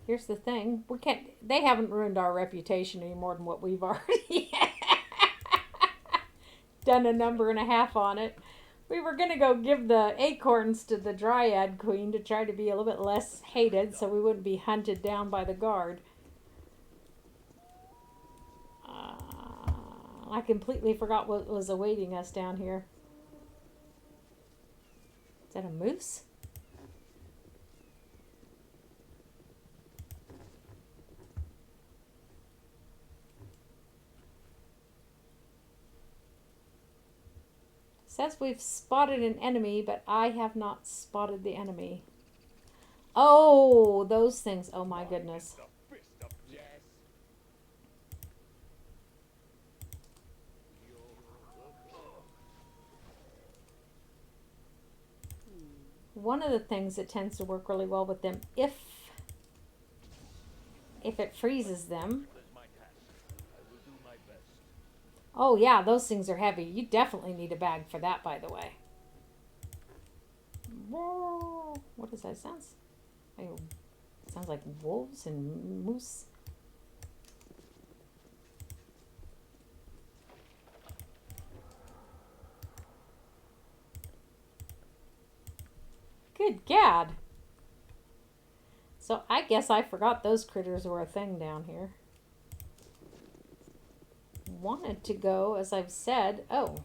Here's the thing. They haven't ruined our reputation any more than what we've already done a number and a half on it. We were going to go give the acorns to the Dryad Queen to try to be a little bit less hated so we wouldn't be hunted down by the guard. I completely forgot what was awaiting us down here. Is that a moose? says we've spotted an enemy, but I have not spotted the enemy. Oh, those things. Oh my goodness. The fist of Yes. One of the things that tends to work really well with them, if it freezes them. That's my task. I will do my best. Oh yeah, those things are heavy. You definitely need a bag for that, by the way. Whoa. What does that sound? Oh, sounds like wolves and moose. Good gad. So I guess I forgot those critters were a thing down here. Wanted to go, as I've said. Oh,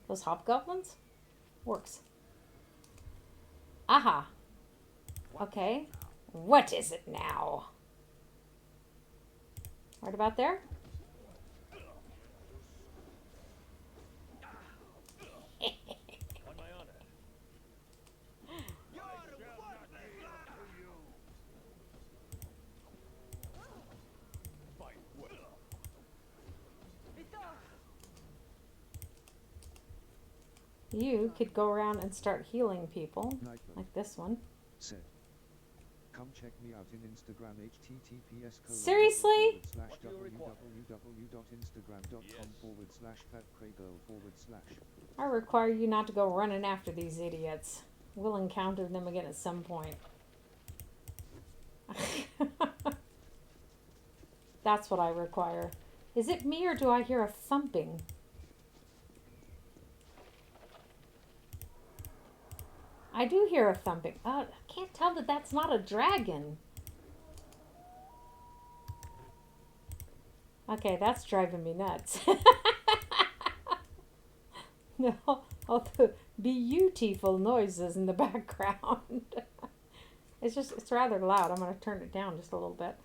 those hobgoblins? Works. Aha. Okay. What is it now? Right about there? On my honor. fight well. You could go around and start healing people, Nightbird like this one. said, come check me out in Instagram https Seriously? What do you require? www.instagram.com/fatcraygirl/. I require you not to go running after these idiots. We'll encounter them again at some point. That's what I require. Is it me or do I hear a thumping? I do hear a thumping. I can't tell that that's not a dragon. Okay, that's driving me nuts. No, all the beautiful noises in the background. It's rather loud. I'm going to turn it down just a little bit.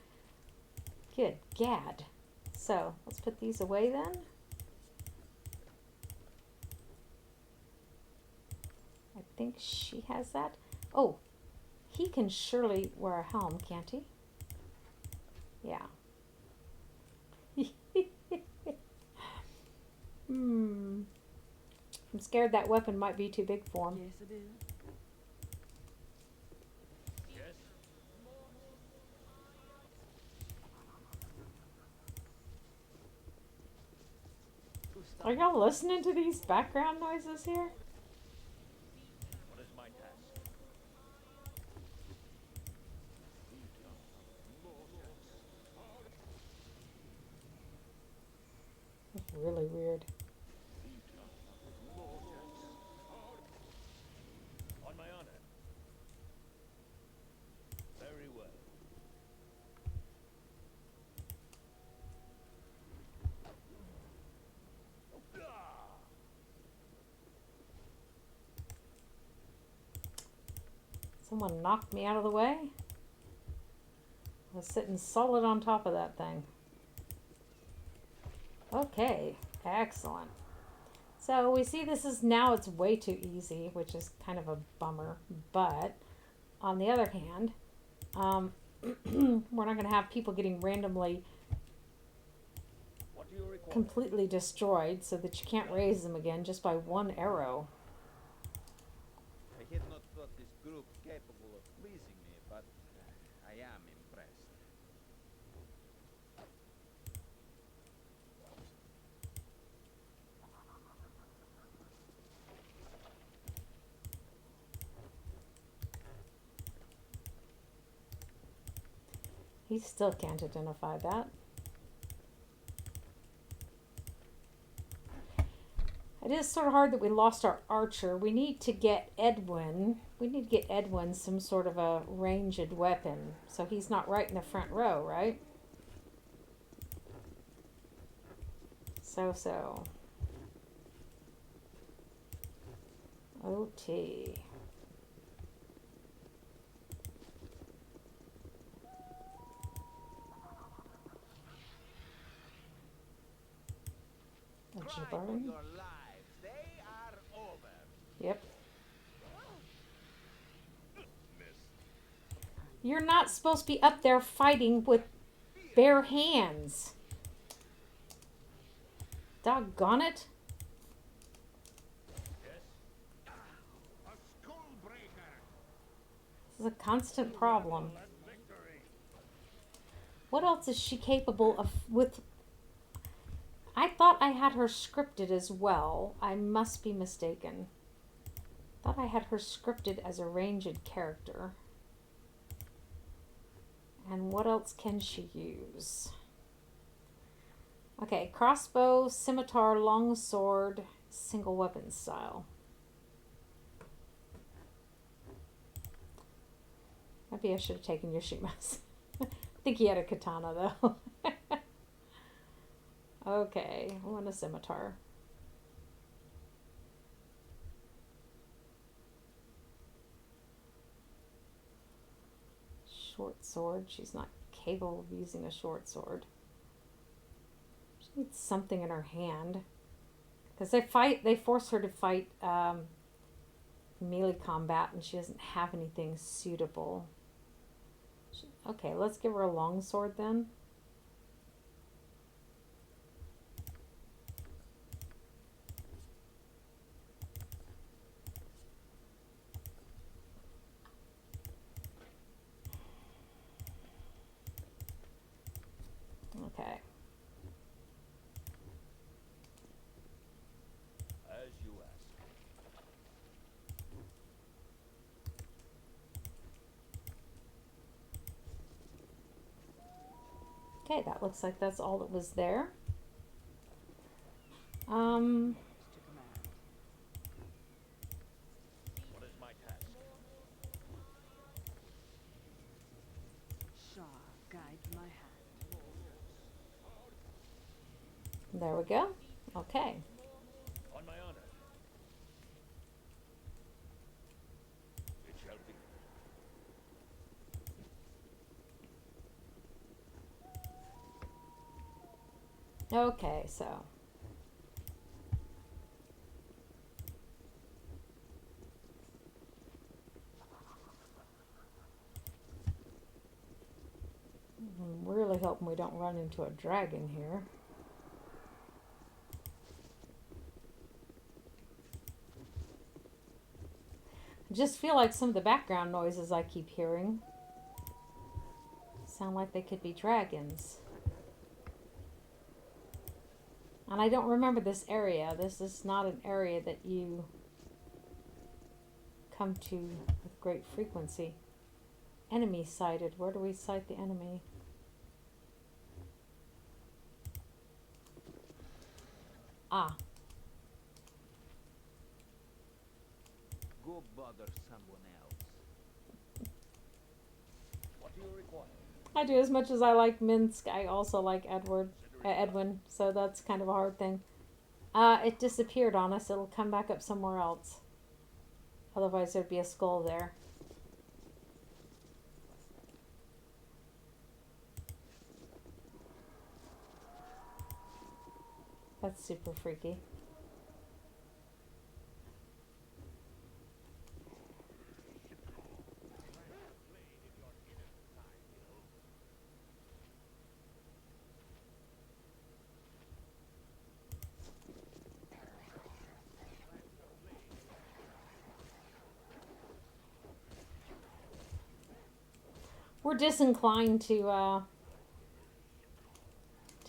Good gad. So, let's put these away then. I think she has that. Oh, he can surely wear a helm, can't he? Yeah. I'm scared that weapon might be too big for him. Yes, it is. Yes? Are y'all listening to these background noises here? What is my task? It's really weird. On my honor. Very well. Someone knocked me out of the way. I was sitting solid on top of that thing. Okay, excellent. So we see this is now it's way too easy, which is kind of a bummer. But on the other hand, we're not going to have people getting randomly What do you require? completely destroyed so that you can't raise them again just by one arrow. I had not thought this group capable of pleasing me, but I am impressed. He still can't identify that. It is sort of hard that we lost our archer. We need to get Edwin. We need to get Edwin some sort of a ranged weapon. So he's not right in the front row, right? So. OT. Cry for Gibbering. your lives. They are You're not supposed to be up there fighting with bare hands. Doggone it. A skull breaker. This is a constant problem. That victory. What else is she capable of with... I thought I had her scripted as well. I must be mistaken. Thought I had her scripted as a ranged character. And what else can she use? Okay, crossbow, scimitar, longsword, single weapon style. Maybe I should have taken Yoshima's. I think he had a katana though. Okay, I want a scimitar. Short sword. She's not capable of using a short sword. She needs something in her hand. Because they force her to fight melee combat and she doesn't have anything suitable. Okay, let's give her a long sword then. Okay. As you ask. Okay, that looks like that's all that was there. To command. What is my task? Shah guides my hand. There we go. Okay. On my honor. It shall be. Okay, so. I'm really hoping we don't run into a dragon here. I just feel like some of the background noises I keep hearing sound like they could be dragons. And I don't remember this area. This is not an area that you come to with great frequency. Enemy sighted. Where do we sight the enemy? Ah. Go bother someone else. What do you require? I do. As much as I like Minsk, I also like Edwin, so that's kind of a hard thing. It disappeared on us. It'll come back up somewhere else. Otherwise, there'd be a skull there. That's super freaky. We're disinclined to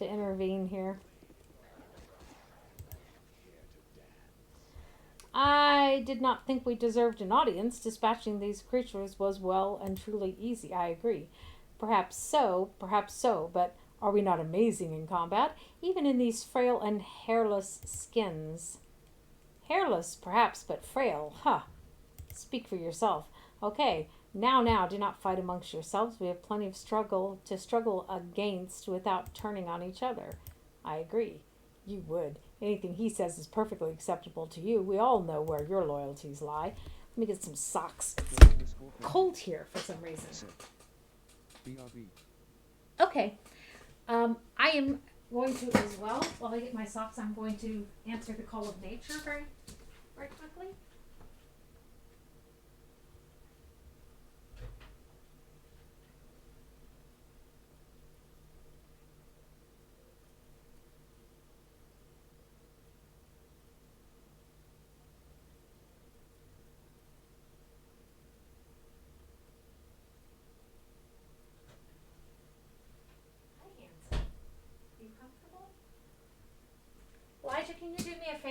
intervene here. I did not think we deserved an audience. Dispatching these creatures was well and truly easy. I agree. Perhaps so, but are we not amazing in combat? Even in these frail and hairless skins. Hairless, perhaps, but frail. Huh. Speak for yourself. Okay, now, do not fight amongst yourselves. We have plenty of struggle against without turning on each other. I agree. You would. Anything he says is perfectly acceptable to you. We all know where your loyalties lie. Let me get some socks. It's cold here for some reason. BRB. Okay. I am going to as well. While I get my socks, I'm going to answer the call of nature very quickly.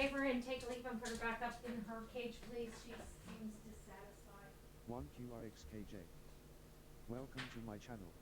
take her in, take leave, and put her back up in her cage, please. She seems dissatisfied. 1QRXKJ. Welcome to my channel.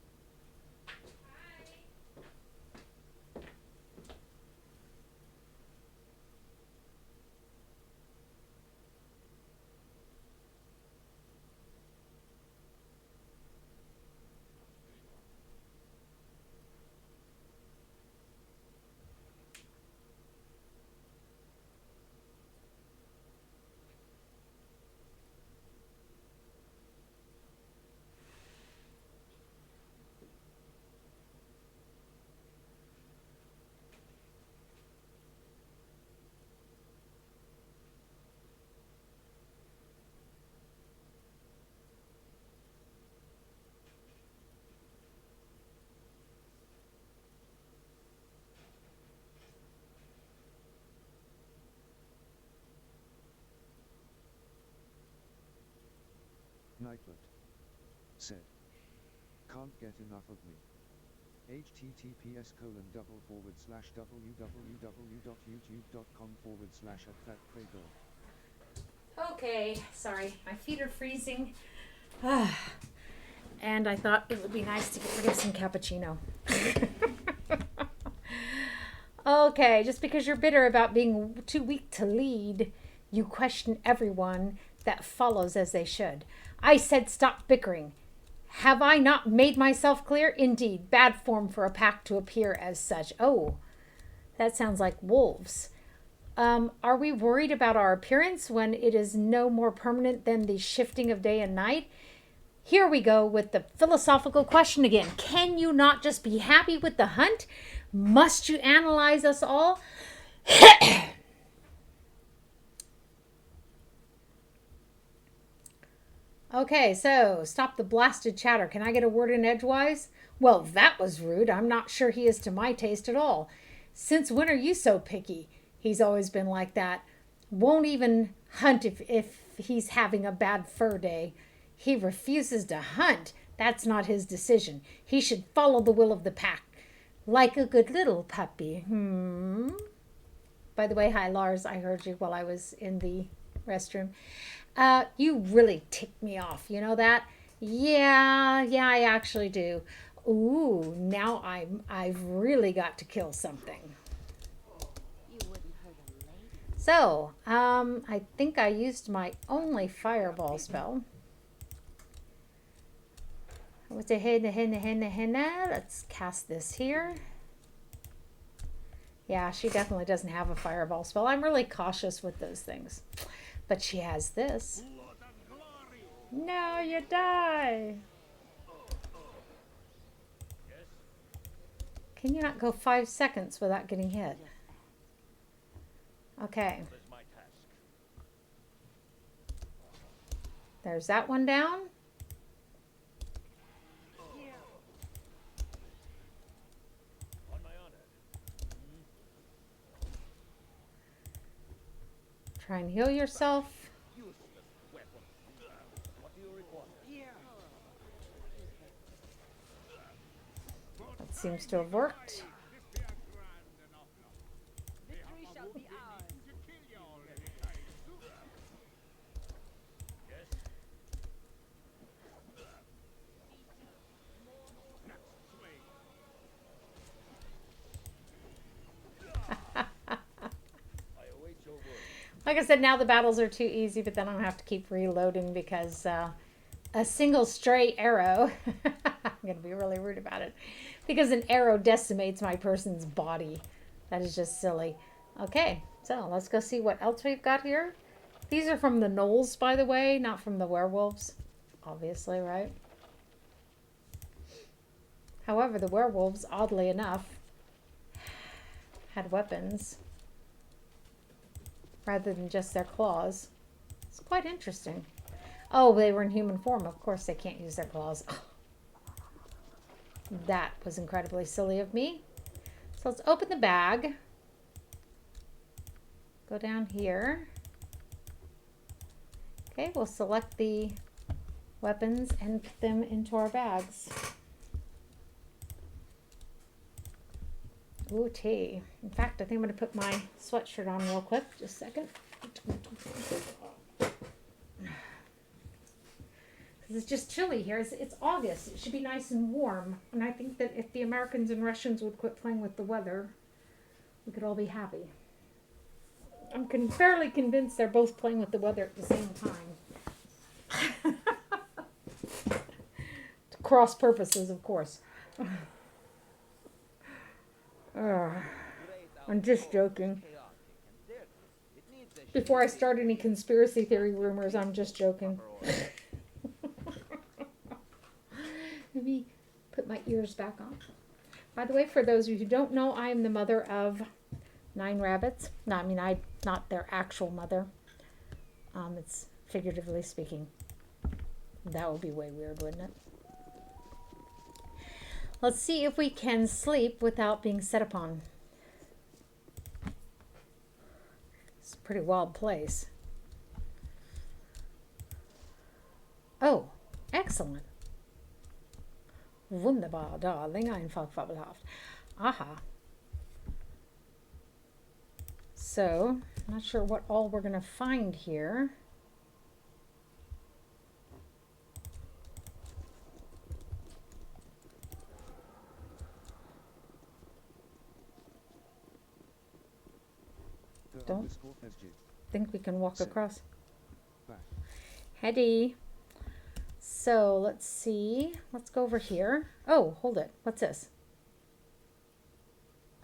Nightbot said, can't get enough of me. https://www.youtube.com/@thatpraygirl. Okay, sorry. My feet are freezing. And I thought it would be nice to get rid of some cappuccino. Okay, just because you're bitter about being too weak to lead, you question everyone that follows as they should. I said stop bickering. Have I not made myself clear? Indeed, bad form for a pack to appear as such. Oh, that sounds like wolves. Are we worried about our appearance when it is no more permanent than the shifting of day and night? Here we go with the philosophical question again. Can you not just be happy with the hunt? Must you analyze us all? Okay, so stop the blasted chatter. Can I get a word in edgewise? Well, that was rude. I'm not sure he is to my taste at all. Since when are you so picky? He's always been like that. Won't even hunt if he's having a bad fur day. He refuses to hunt. That's not his decision. He should follow the will of the pack. Like a good little puppy. By the way, hi Lars. I heard you while I was in the restroom. You really ticked me off. You know that? Yeah, I actually do. Ooh, now I've really got to kill something. You wouldn't hurt a lady. So, I think I used my only fireball spell. What's a henna? Let's cast this here. Yeah, she definitely doesn't have a fireball spell. I'm really cautious with those things. But she has this. Now you die. Can you not go 5 seconds without getting hit? Okay. There's that one down. Try and heal yourself. That seems to have worked. Victory shall be ours. Like I said, now the battles are too easy, but then I don't have to keep reloading because a single stray arrow, I'm going to be really rude about it, because an arrow decimates my person's body. That is just silly. Okay, so let's go see what else we've got here. These are from the gnolls, by the way, not from the werewolves, obviously, right? However, the werewolves, oddly enough, had weapons rather than just their claws. It's quite interesting. Oh, they were in human form. Of course they can't use their claws. That was incredibly silly of me. So let's open the bag. Go down here. Okay, we'll select the weapons and put them into our bags. Ooh, tea. In fact, I think I'm going to put my sweatshirt on real quick. Just a second. It's just chilly here. It's August. It should be nice and warm. And I think that if the Americans and Russians would quit playing with the weather, we could all be happy. I'm fairly convinced they're both playing with the weather at the same time. To cross purposes, of course. I'm just joking. Before I start any conspiracy theory rumors, I'm just joking. Let me put my ears back on. By the way, for those of you who don't know, I am the mother of 9 rabbits. No, I mean, I'm not their actual mother. It's figuratively speaking. That would be way weird, wouldn't it? Let's see if we can sleep without being set upon. It's a pretty wild place. Oh, excellent. Wunderbar, darling, einfach fabelhaft. Aha. So, not sure what all we're going to find here. Don't think we can walk across. Heady. So let's see. Let's go over here. Oh, hold it. What's this?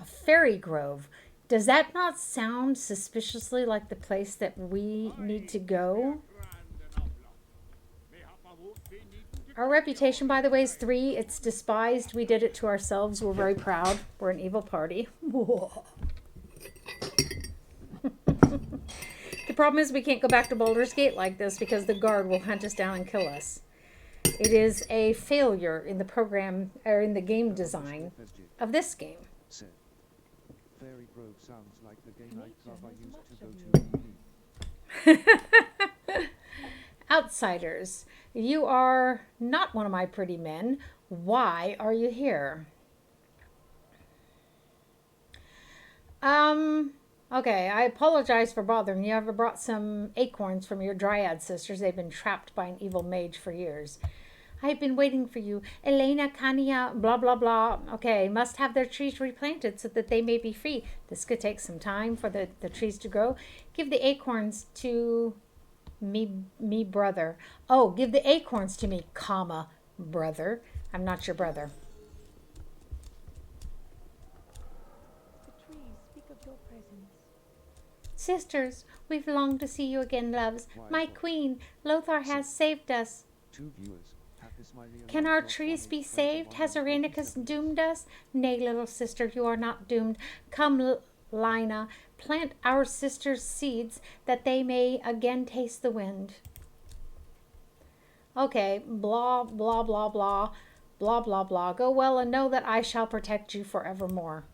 A fairy grove. Does that not sound suspiciously like the place that we need to go? Our reputation, by the way, is 3. It's despised. We did it to ourselves. We're very proud. We're an evil party. The problem is we can't go back to Baldur's Gate like this because the guard will hunt us down and kill us. It is a failure in the program or in the game design of this game. Fairy Grove sounds like the gay nightclub I used to go to. Outsiders, you are not one of my pretty men. Why are you here? Okay, I apologize for bothering you. I've brought some acorns from your dryad sisters. They've been trapped by an evil mage for years. I've been waiting for you. Elena, Kania, blah, blah, blah. Okay, must have their trees replanted so that they may be free. This could take some time for the trees to grow. Give the acorns to me, brother. Oh, give the acorns to me, comma, brother. I'm not your brother. The trees speak of your presence. Sisters, we've longed to see you again, loves. My queen, Lothar has saved us. 2 viewers. Can our trees be saved? Has Irenicus doomed us? Nay, little sister, you are not doomed. Come, Lina, plant our sister's seeds that they may again taste the wind. Okay, blah, blah, blah, blah, blah, blah, blah. Go well and know that I shall protect you forevermore.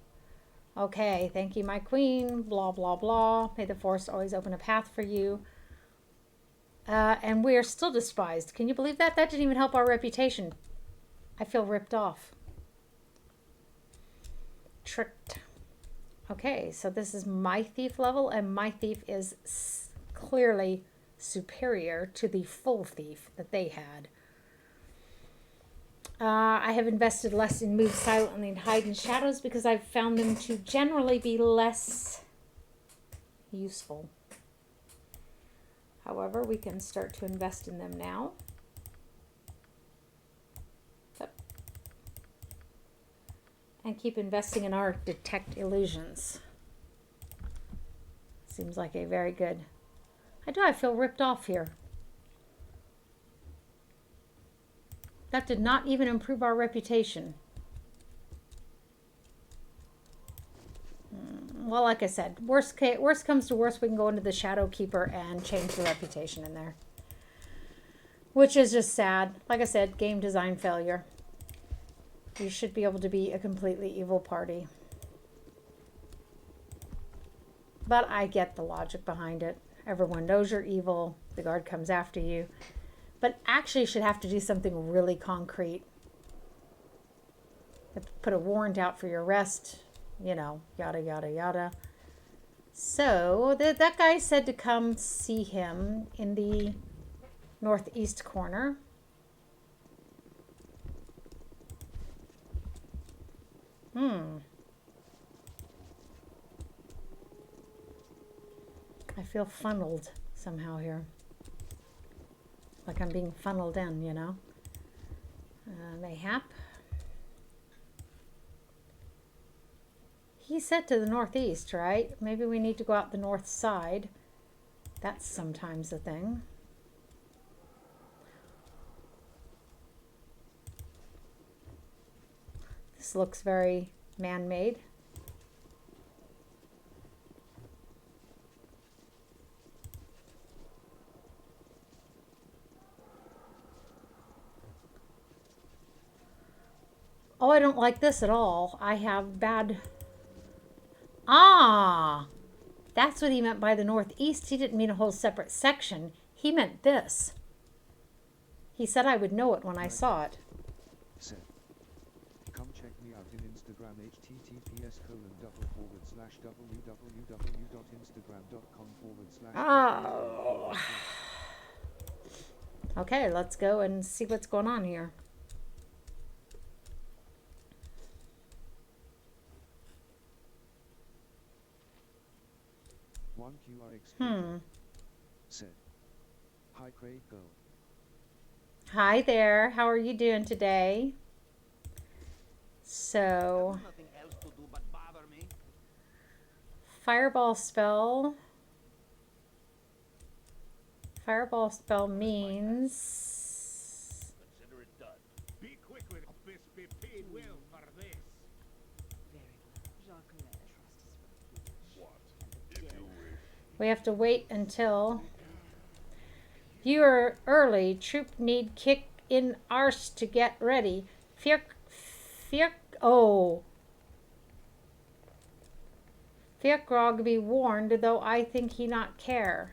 Okay, thank you, my queen, blah, blah, blah. May the force always open a path for you. And we are still despised. Can you believe that? That didn't even help our reputation. I feel ripped off. Tricked. Okay, so this is my thief level, and my thief is clearly superior to the full thief that they had. I have invested less in move silently and hide in shadows because I've found them to generally be less useful. However, we can start to invest in them now. Yep. And keep investing in our detect illusions. Seems like a very good... I feel ripped off here. That did not even improve our reputation. Well, like I said, worst comes to worst, we can go into the Shadow Keeper and change the reputation in there. Which is just sad. Like I said, game design failure. You should be able to be a completely evil party. But I get the logic behind it. Everyone knows you're evil. The guard comes after you. But actually you should have to do something really concrete. Put a warrant out for your arrest. you know, yada, yada, yada. So that guy said to come see him in the northeast corner. I feel funneled somehow here. Like I'm being funneled in, you know. Mayhap. He said to the northeast, right? Maybe we need to go out the north side. That's sometimes a thing. This looks very man-made. Oh, I don't like this at all. I have bad... Ah! That's what he meant by the northeast. He didn't mean a whole separate section. He meant this. He said I would know it when I saw it. Said, come check me out in Instagram https://www.instagram.com/. Oh. Okay, let's go and see what's going on here. One QRX said, hi Craig girl. Hi there. How are you doing today? So, Nothing else to do but bother me. fireball spell. Fireball spell means... Consider it done. Be quick with it. Best be paid well for this. Very well. Jacques, trust is What? If you wish. we have to wait until... You are early. Troop need kick in arse to get ready. Oh. Fierkrog be warned, though I think he not care.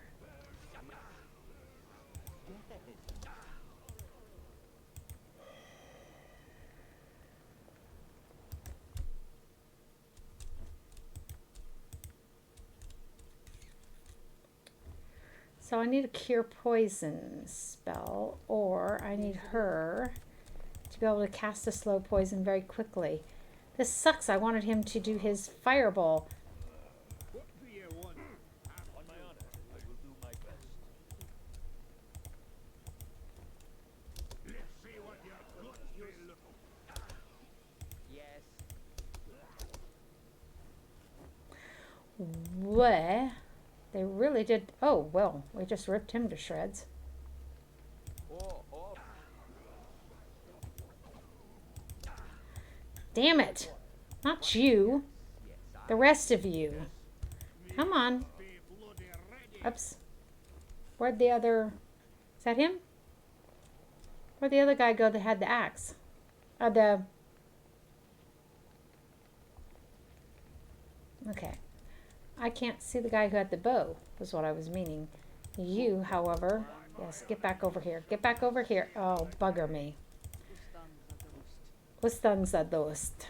So I need a cure poison spell, or I need her to be able to cast a slow poison very quickly. This sucks. I wanted him to do his fireball. What do you want? On my honor, I will do my best. Let's see what your guts will look. Yes. Where? They really did. Oh, well, we just ripped him to shreds. Oh. Damn it. Not you. The rest of you. Come on. Be bloody ready. Oops. Where'd the other... Is that him? Where'd the other guy go that had the axe? Okay. I can't see the guy who had the bow, was what I was meaning. You, however... Yes, get back over here. Get back over here. Oh, bugger me. Ustanza dost.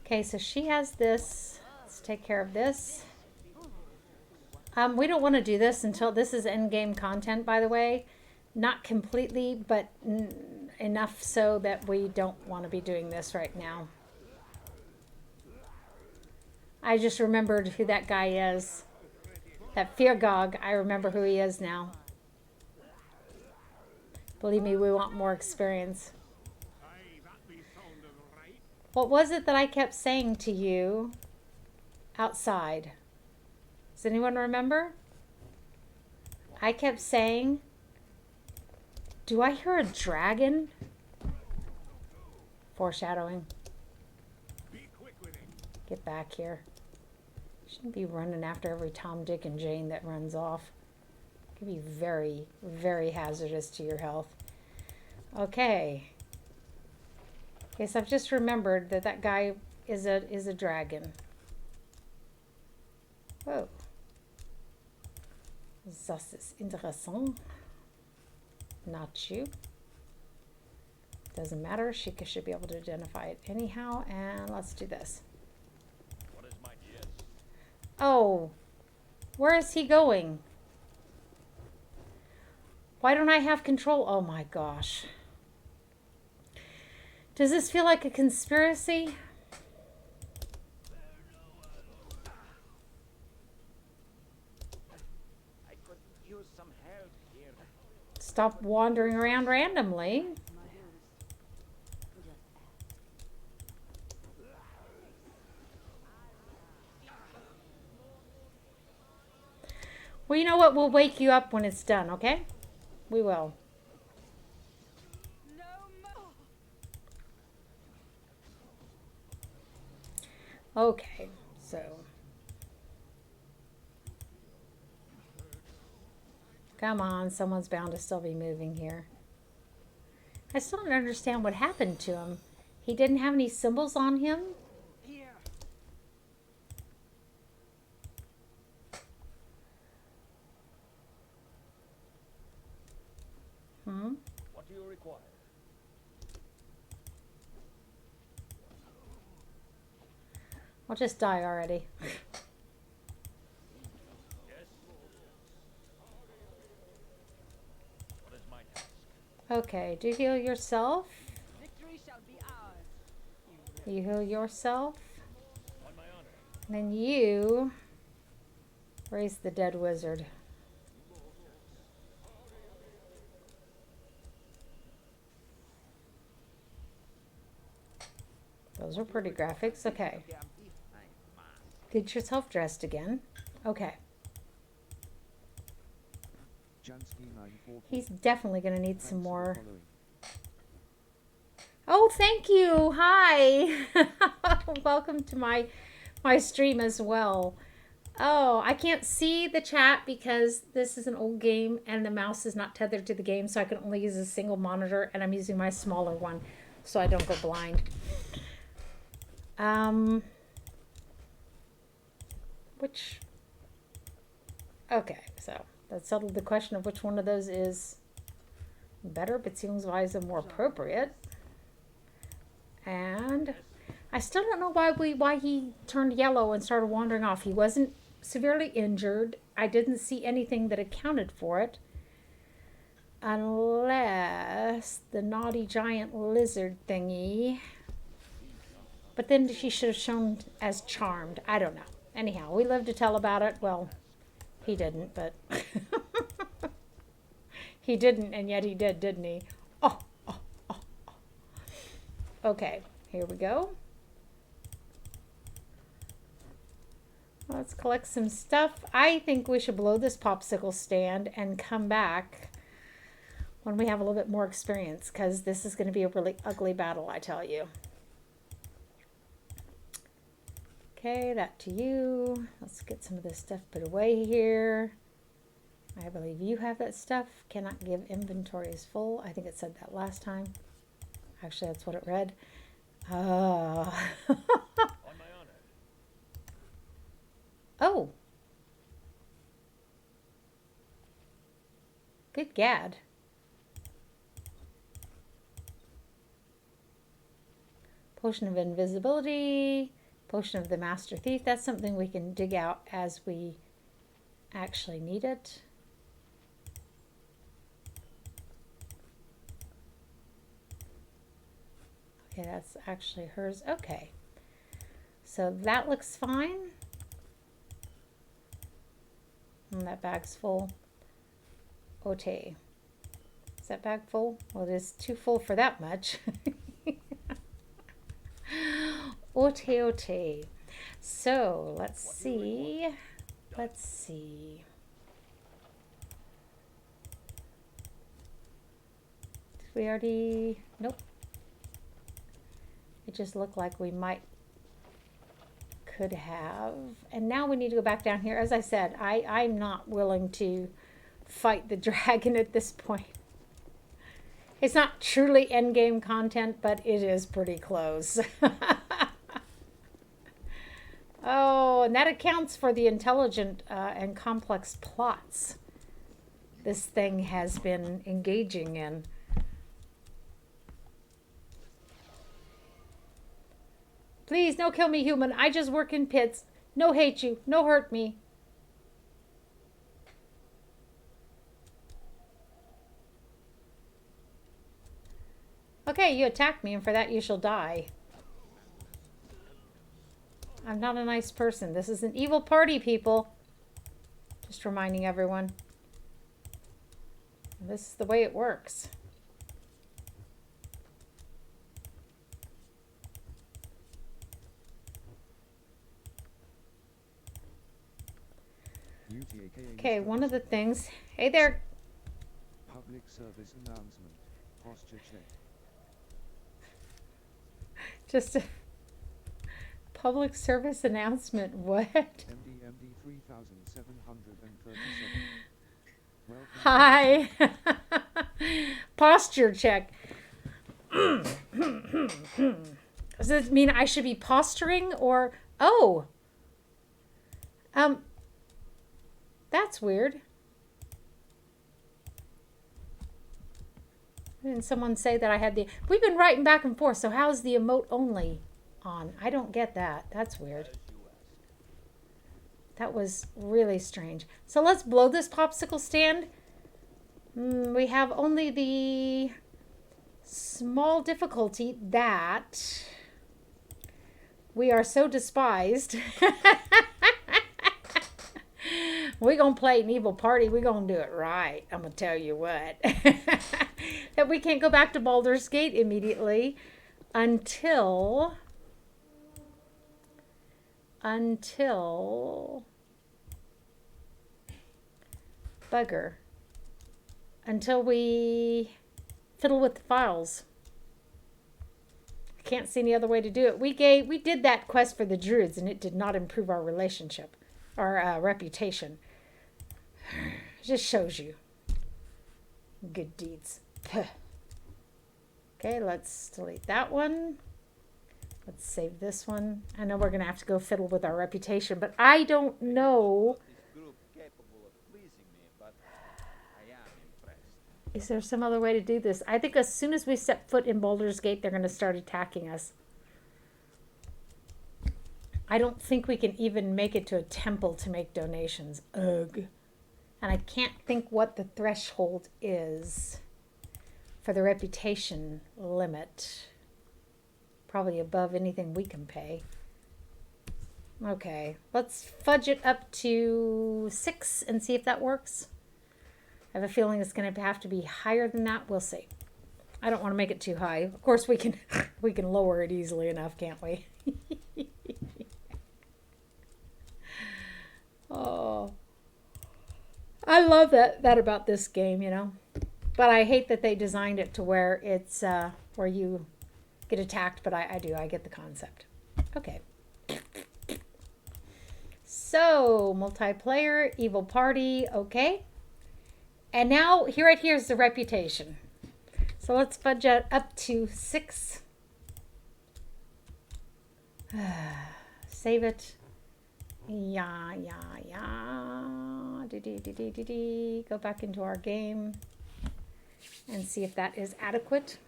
Okay, so she has this. Let's take care of this. We don't want to do this until this is end-game content, by the way. Not completely, but enough so that we don't want to be doing this right now. I just remembered who that guy is. That Feargog, I remember who he is now. Believe me, we want more experience. Aye, that be sounding right. What was it that I kept saying to you outside? Does anyone remember? I kept saying, do I hear a dragon? Foreshadowing. Be quick with it. Get back here. Shouldn't be running after every Tom, Dick, and Jane that runs off. Could be very, very hazardous to your health. Okay. Yes, I've just remembered that that guy is a dragon. Oh. Das ist interessant. Not you. Doesn't matter. She should be able to identify it anyhow. And let's do this. What is my yes? Oh. Where is he going? Why don't I have control? Oh my gosh. Does this feel like a conspiracy? I could use some help here. Stop wandering around randomly. Well, you know what? We'll wake you up when it's done, okay? We will. No more. Okay, so. Come on, someone's bound to still be moving here. I still don't understand what happened to him. He didn't have any symbols on him? Here. What do you require? I'll just die already. Yes. What is my task? Okay, do you heal yourself? Victory shall be ours. You heal yourself. On my honor. Then you raise the dead wizard. Those are pretty graphics. Okay. Get yourself dressed again. Okay. Jansky 944. He's definitely going to need Thanks some for more. following. Oh, thank you. Hi. Welcome to my stream as well. Oh, I can't see the chat because this is an old game and the mouse is not tethered to the game, so I can only use a single monitor, and I'm using my smaller one so I don't go blind. Okay, so that settled the question of which one of those is better, but seems wise and more appropriate. And I still don't know why he turned yellow and started wandering off. He wasn't severely injured. I didn't see anything that accounted for it. Unless the naughty giant lizard thingy. But then she should have shown as charmed. I don't know. Anyhow, we live to tell about it. Well, he didn't, but he didn't, and yet he did, didn't he? Oh. Okay, here we go. Let's collect some stuff. I think we should blow this popsicle stand and come back when we have a little bit more experience, because this is going to be a really ugly battle, I tell you. Okay, that to you. Let's get some of this stuff put away here. I believe you have that stuff. Cannot give inventory is full. I think it said that last time. Actually, that's what it read. On my honor. Oh. Good gad. Potion of invisibility. Potion of the Master Thief. That's something we can dig out as we actually need it. Okay, that's actually hers. Okay. So that looks fine. And that bag's full. Okay. Is that bag full? Well, it is too full for that much. Ote. So, let's see. Let's see. Did we already? Nope. It just looked like we could have. And now we need to go back down here. As I said, I'm not willing to fight the dragon at this point. It's not truly endgame content, but it is pretty close. Oh, and that accounts for the intelligent and complex plots this thing has been engaging in. Please, no kill me, human. I just work in pits. No hate you. No hurt me. Okay, you attacked me, and for that you shall die. I'm not a nice person. This is an evil party, people. Just reminding everyone. This is the way it works. Okay, one of the things. Hey there. Public service announcement. Posture check. Just a public service announcement. What? MD 3737. Welcome. Hi. Posture check. Does it mean I should be posturing or oh? That's weird. Didn't someone say that I had the... We've been writing back and forth, so how's the emote only on? I don't get that. That's weird. That was really strange. So let's blow this popsicle stand. We have only the small difficulty that we are so despised. We're going to play an evil party. We're going to do it right. I'm going to tell you what. That we can't go back to Baldur's Gate immediately until bugger. Until we fiddle with the files. I can't see any other way to do it. We did that quest for the druids and it did not improve our relationship. Our reputation. It just shows you. Good deeds. Okay, let's delete that one. Let's save this one. I know we're going to have to go fiddle with our reputation, but I don't know. Is there some other way to do this? I think as soon as we set foot in Baldur's Gate, they're going to start attacking us. I don't think we can even make it to a temple to make donations. Ugh. And I can't think what the threshold is for the reputation limit. Probably above anything we can pay. Okay, let's fudge it up to 6 and see if that works. I have a feeling it's going to have to be higher than that. We'll see. I don't want to make it too high. Of course, we can lower it easily enough, can't we? Oh, I love that about this game, you know. But I hate that they designed it to where it's where you get attacked. But I get the concept. Okay. So multiplayer, evil party, okay. And now here's the reputation. So let's fudge it up to 6. Save it. Yeah. Go back into our game and see if that is adequate.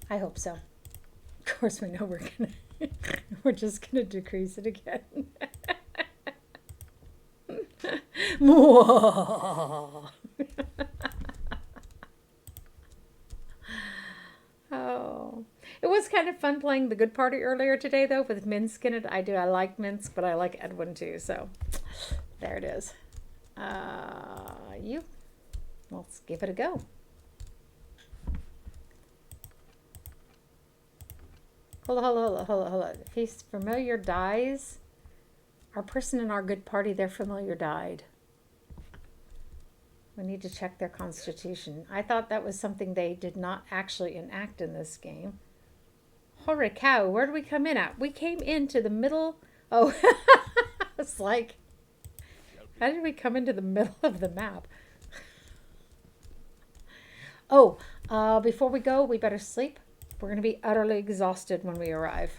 I hope so. Of course, we know we're just gonna decrease it again. Oh, it was kind of fun playing the good party earlier today, though, with Minsk in it. I like Minsk, but I like Edwin too. So there it is. Let's give it a go. Hold on. If he's familiar dies, our person in our good party, their familiar died. We need to check their constitution. I thought that was something they did not actually enact in this game. Holy cow, where did we come in at? We came into the middle. Oh, it's like, how did we come into the middle of the map? Oh, before we go, we better sleep. We're going to be utterly exhausted when we arrive.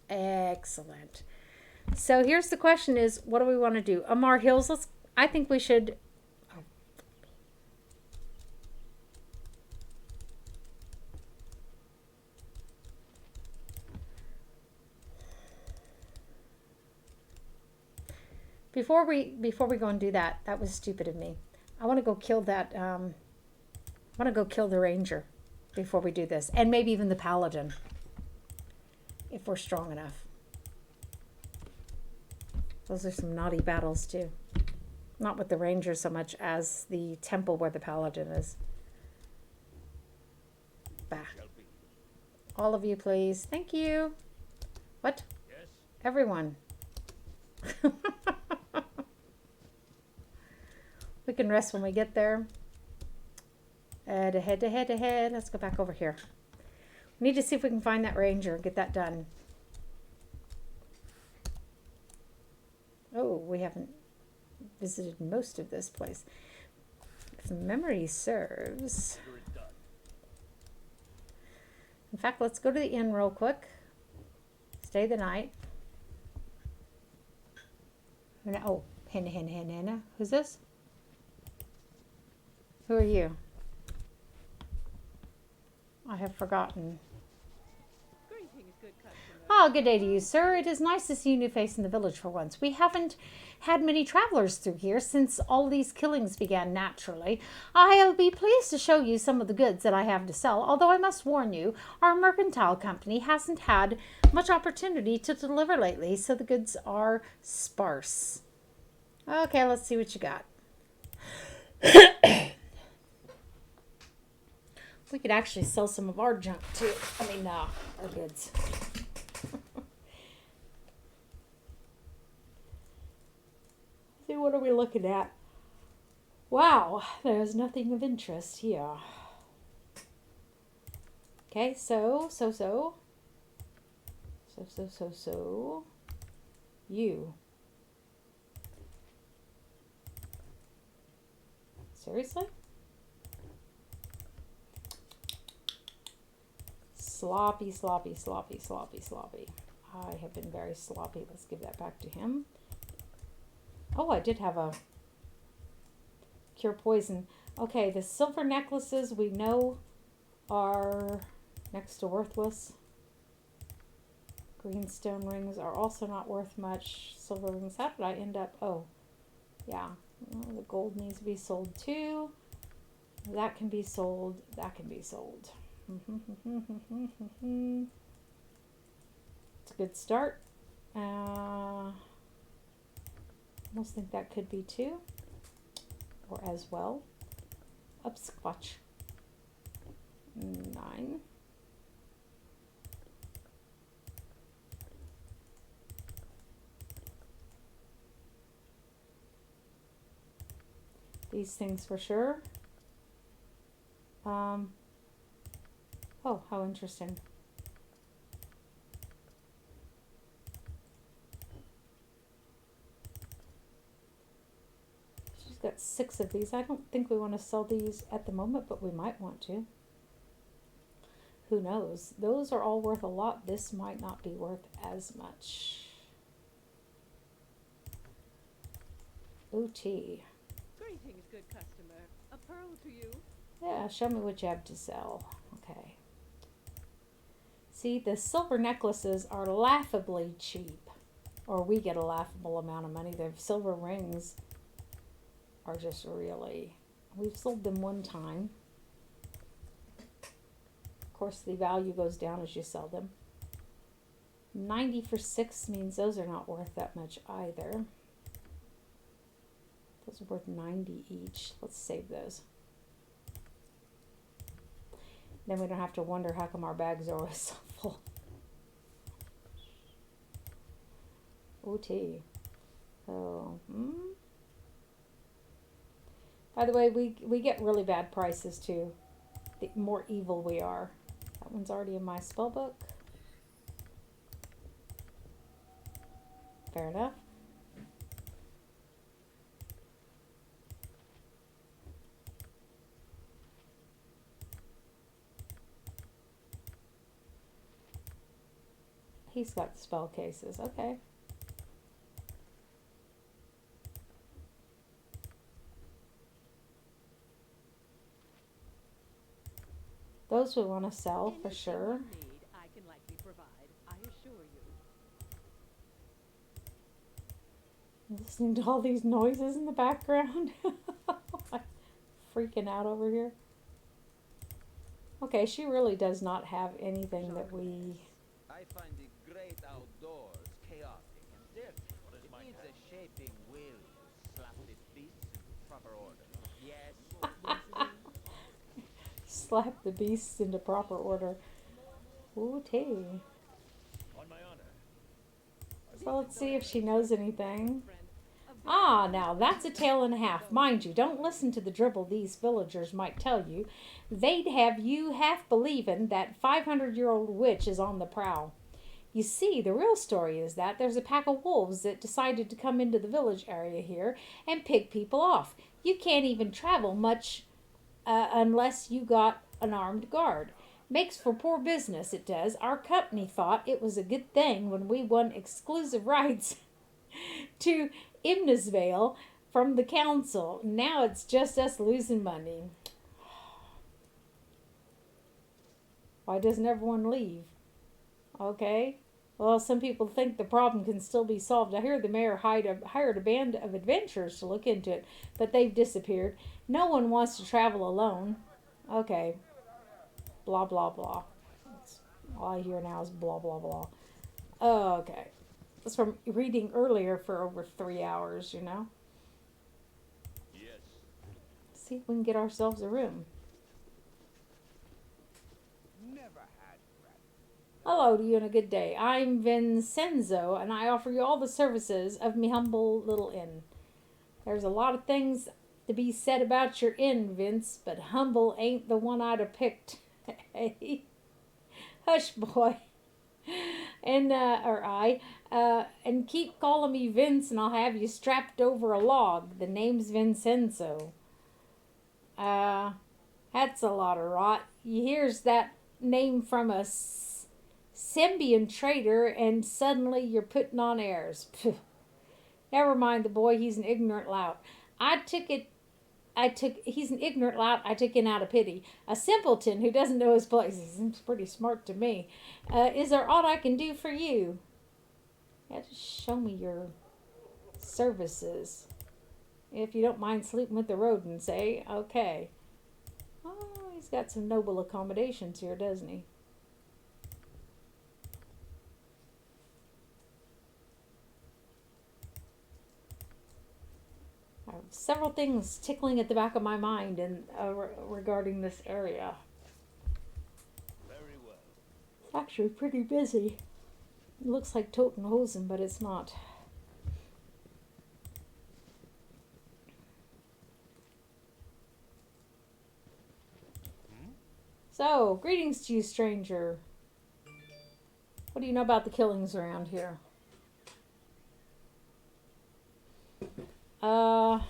Excellent. So here's the question is, what do we want to do? Amar Hills, I think we should... Before we go and do that, that was stupid of me. I want to go kill that, I want to go kill the ranger before we do this. And maybe even the paladin, if we're strong enough. Those are some naughty battles too. Not with the ranger so much as the temple where the paladin is. Bah. All of you, please. Thank you. What? Yes. Everyone. We can rest when we get there. Ahead. Let's go back over here. We need to see if we can find that ranger and get that done. Oh, we haven't visited most of this place. If memory serves. In fact, let's go to the inn real quick. Stay the night. Oh, Hannah. Who's this? Who are you? I have forgotten. Greetings, good customer. Oh, good day to you, sir. It is nice to see a new face in the village for once. We haven't had many travelers through here since all these killings began naturally. I'll be pleased to show you some of the goods that I have to sell, although I must warn you, our mercantile company hasn't had much opportunity to deliver lately, so the goods are sparse. Okay, let's see what you got. We could actually sell some of our junk too. Our goods. See, what are we looking at? Wow, there's nothing of interest here. Okay, so. You. Seriously? Sloppy. I have been very sloppy. Let's give that back to him. Oh, I did have a cure poison. Okay, the silver necklaces we know are next to worthless. Greenstone rings are also not worth much. Silver rings, how did I end up? Oh, yeah. Well, the gold needs to be sold too. That can be sold. That can be sold. It's a good start. Almost think that could be too, or as well. Upsquatch. 9. These things for sure. Oh, how interesting. She's got 6 of these. I don't think we want to sell these at the moment, but we might want to. Who knows? Those are all worth a lot. This might not be worth as much. OT. Greetings, good customer. A pearl to you. Yeah, show me what you have to sell. Okay. See, the silver necklaces are laughably cheap. Or we get a laughable amount of money. The silver rings are just really... We've sold them one time. Of course, the value goes down as you sell them. 90 for 6 means those are not worth that much either. Those are worth 90 each. Let's save those. Then we don't have to wonder how come our bags are always so full. OT. So, By the way, we get really bad prices too. The more evil we are. That one's already in my spell book. Fair enough. He's got spell cases. Okay. Those we want to sell for Anything sure. you need, I can likely provide, I assure you. Listening to all these noises in the background. Freaking out over here. Okay, she really does not have anything that we... I find the great outdoors chaotic and dirty. It needs a shaping will to slap the beasts into proper order. Yes. Slap the beasts into proper order. Okay. On my honor. So let's see if she knows anything. Ah, now that's a tale and a half. Mind you, don't listen to the dribble these villagers might tell you. They'd have you half believing that 500-year-old witch is on the prowl. You see, the real story is that there's a pack of wolves that decided to come into the village area here and pick people off. You can't even travel much unless you got an armed guard. Makes for poor business, it does. Our company thought it was a good thing when we won exclusive rights to Imnesvale from the council. Now it's just us losing money. Why doesn't everyone leave? Okay. Well, some people think the problem can still be solved. I hear the mayor hired a band of adventurers to look into it, but they've disappeared. No one wants to travel alone. Okay. Blah, blah, blah. That's all I hear now is blah, blah, blah. Okay. That's from reading earlier for over 3 hours, you know. Yes. See if we can get ourselves a room. Never had rat. Hello to you and a good day. I'm Vincenzo, and I offer you all the services of me humble little inn. There's a lot of things to be said about your inn, Vince, but humble ain't the one I'd have picked. Hey. Hush, boy. And, and keep calling me Vince, and I'll have you strapped over a log. The name's Vincenzo. That's a lot of rot. You hears that name from a Symbian trader, and suddenly you're putting on airs. Phew. Never mind the boy, he's an ignorant lout. He's an ignorant lout I took in out of pity. A simpleton who doesn't know his place. He seems pretty smart to me. Is there aught I can do for you? Yeah, just show me your services. If you don't mind sleeping with the rodents, eh? Okay. Oh, he's got some noble accommodations here, doesn't he? I have several things tickling at the back of my mind regarding this area. Very well. It's actually pretty busy. It looks like Totenhausen, but it's not. So, greetings to you, stranger. What do you know about the killings around here? Oh,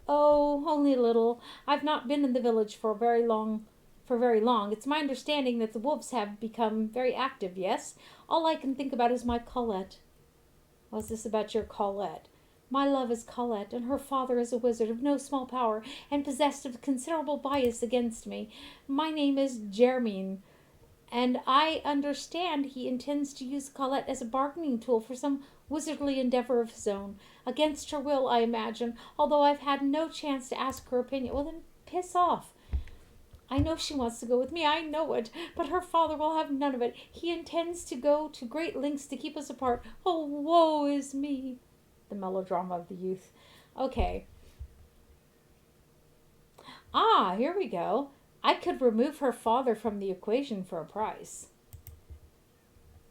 only a little. I've not been in the village for very long. It's my understanding that the wolves have become very active, yes? All I can think about is my Colette. What's this about your Colette? My love is Colette, and her father is a wizard of no small power, and possessed of considerable bias against me. My name is Jermine, and I understand he intends to use Colette as a bargaining tool for some wizardly endeavor of his own. Against her will, I imagine, although I've had no chance to ask her opinion. Well, then, piss off. I know she wants to go with me, I know it, but her father will have none of it. He intends to go to great lengths to keep us apart. Oh, woe is me. The melodrama of the youth. Okay. Ah, here we go. I could remove her father from the equation for a price.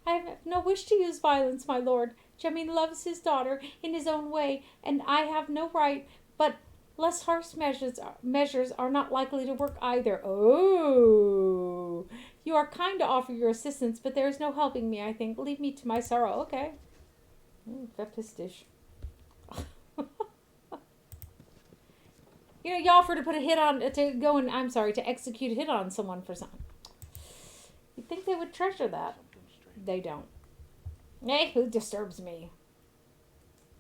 I have no wish to use violence, my lord. Jemine loves his daughter in his own way, and I have no right, but less harsh measures are not likely to work either. Oh, you are kind to offer your assistance, but there is no helping me, I think. Leave me to my sorrow. Okay. Fepistish. You know, you offer to put a hit on, to execute a hit on someone for something. You'd think they would treasure that. They don't. Eh, who disturbs me?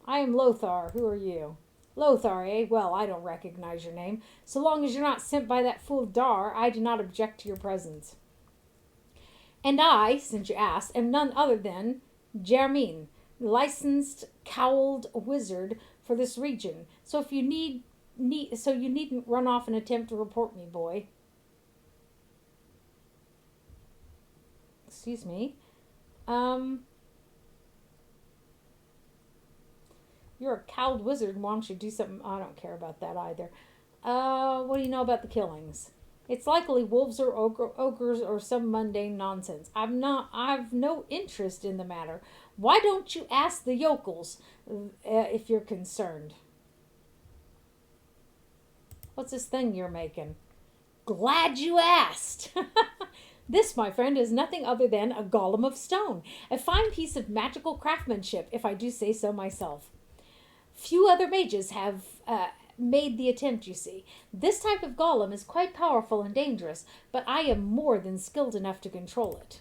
I am Lothar. Who are you? Lothar, eh? Well, I don't recognize your name. So long as you're not sent by that fool Dar, I do not object to your presence. And I, since you asked, am none other than Jermin, licensed cowled wizard for this region. So if you so you needn't run off and attempt to report me, boy. Excuse me. You're a cowled wizard. Why don't you do something? I don't care about that either. What do you know about the killings? It's likely wolves or ogres or some mundane nonsense. I've no interest in the matter. Why don't you ask the yokels if you're concerned? What's this thing you're making? Glad you asked. This, my friend, is nothing other than a golem of stone. A fine piece of magical craftsmanship, if I do say so myself. Few other mages have made the attempt, you see. This type of golem is quite powerful and dangerous, but I am more than skilled enough to control it.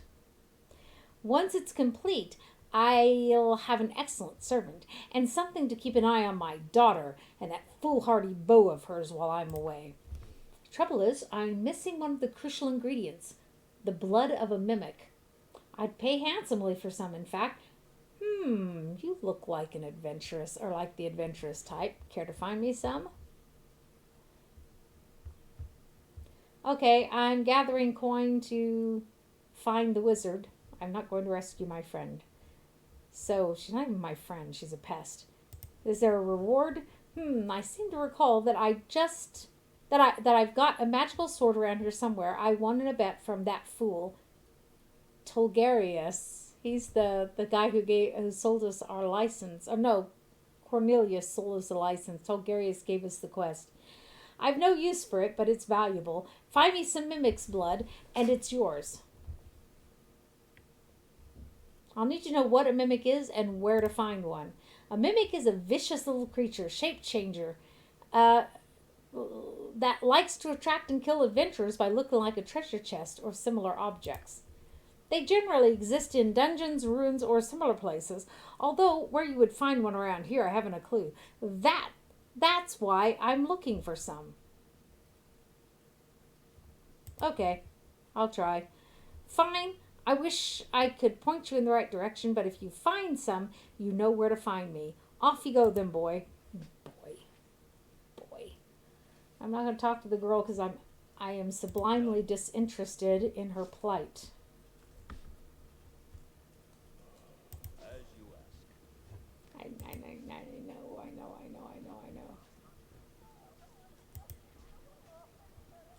Once it's complete, I'll have an excellent servant, and something to keep an eye on my daughter and that foolhardy beau of hers while I'm away. Trouble is, I'm missing one of the crucial ingredients, the blood of a mimic. I'd pay handsomely for some, in fact. You look like an adventurous, or like the adventurous type. Care to find me some? Okay, I'm gathering coin to find the wizard. I'm not going to rescue my friend. So, she's not even my friend, she's a pest. Is there a reward? I seem to recall that I've got a magical sword around here somewhere. I won in a bet from that fool, Tolgarius. He's the guy who sold us our license. Oh no, Cornelius sold us the license. Tolgarius gave us the quest. I've no use for it, but it's valuable. Find me some mimic's blood, and it's yours. I'll need to know what a mimic is and where to find one. A mimic is a vicious little creature, shape changer, that likes to attract and kill adventurers by looking like a treasure chest or similar objects. They generally exist in dungeons, ruins, or similar places, although where you would find one around here, I haven't a clue. That's why I'm looking for some. Okay, I'll try. Fine, I wish I could point you in the right direction, but if you find some, you know where to find me. Off you go then, boy. Boy. I'm not going to talk to the girl because I am sublimely disinterested in her plight. I know.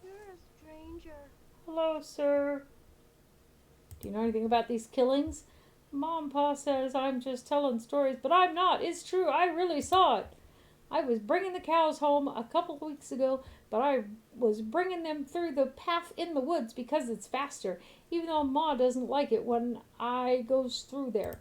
You're a stranger. Hello, sir. Do you know anything about these killings? Mom and Pa says I'm just telling stories, but I'm not. It's true. I really saw it. I was bringing the cows home a couple of weeks ago, but I was bringing them through the path in the woods because it's faster, even though Ma doesn't like it when I goes through there.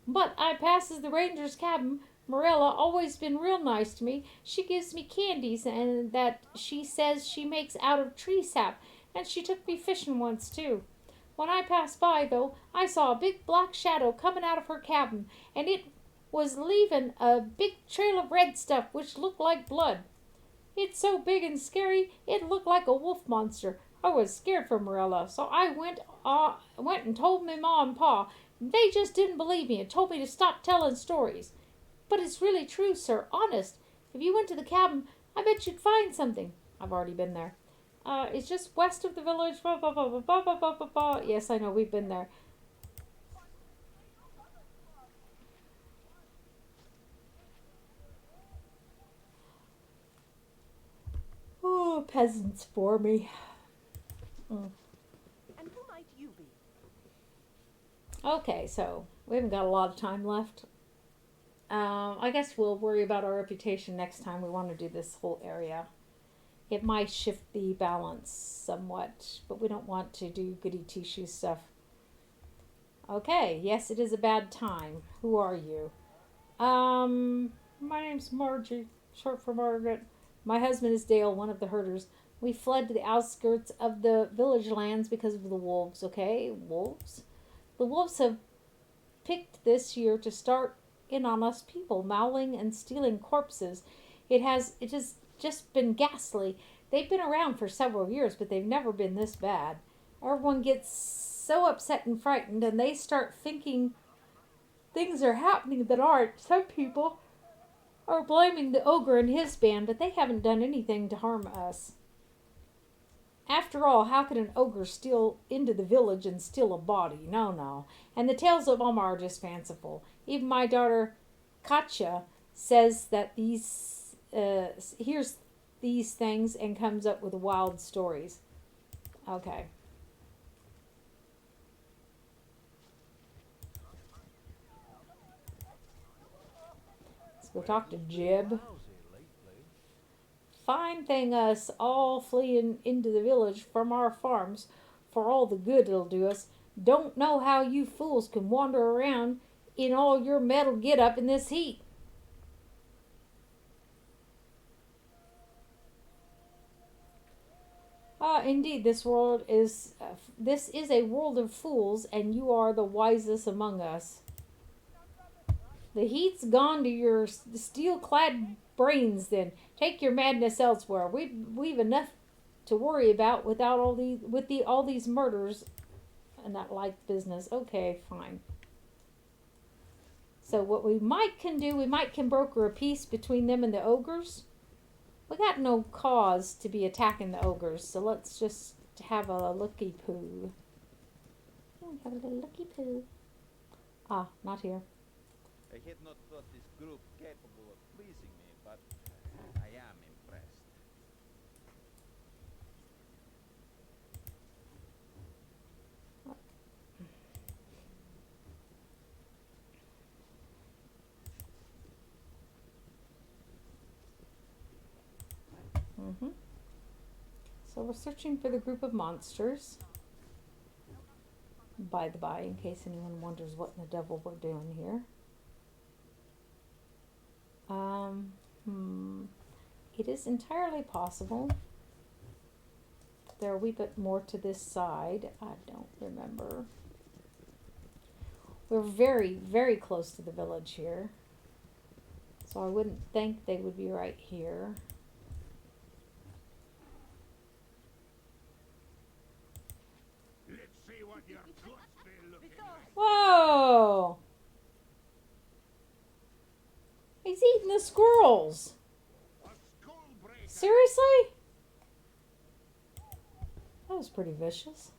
But I passes the ranger's cabin. Morella always been real nice to me. She gives me candies and that she says she makes out of tree sap, and she took me fishing once too. When I passed by, though, I saw a big black shadow coming out of her cabin, and it was leaving a big trail of red stuff which looked like blood. It's so big and scary, it looked like a wolf monster. I was scared for Morella, so I went and told my Ma and Pa. They just didn't believe me and told me to stop telling stories. But it's really true, sir, honest. If you went to the cabin, I bet you'd find something. I've already been there. It's just west of the village. Blah, blah, blah, blah, blah, blah, blah, blah, blah. Yes, I know, we've been there. Oh, peasants for me. And who might you be? Okay, so we haven't got a lot of time left. I guess we'll worry about our reputation next time we want to do this whole area. It might shift the balance somewhat, but we don't want to do goody two-shoes stuff. Okay, yes, it is a bad time. Who are you? My name's Margie, short for Margaret. My husband is Dale, one of the herders. We fled to the outskirts of the village lands because of the wolves, okay? Wolves? The wolves have picked this year to start in on us people, mauling and stealing corpses. It has just been ghastly. They've been around for several years, but they've never been this bad. Everyone gets so upset and frightened, and they start thinking things are happening that aren't. Some people are blaming the ogre and his band, but they haven't done anything to harm us. After all, how could an ogre steal into the village and steal a body? No, no. And the tales of Omar are just fanciful. Even my daughter Katja says that hears these things and comes up with wild stories. Okay. Let's go talk to Jib. Fine thing us all fleeing into the village from our farms for all the good it'll do us. Don't know how you fools can wander around in all your metal get up in this heat. Indeed, this is a world of fools, and you are the wisest among us. The heat's gone to your steel-clad brains. Then take your madness elsewhere. We've enough to worry about without all these murders and that like business. Okay, fine. So what we can broker a peace between them and the ogres. We got no cause to be attacking the ogres, so let's just have a looky poo. Have a little looky poo. Ah, not here. I had not thought this group capable of pleasing me, but I am impressed. So we're searching for the group of monsters. By the by, in case anyone wonders what in the devil we're doing here. It is entirely possible. There are a wee bit more to this side. I don't remember. We're very, very close to the village here. So I wouldn't think they would be right here. Let's see what your guts be looking like. Whoa! He's eating the squirrels. A skull breaker. Seriously? That was pretty vicious.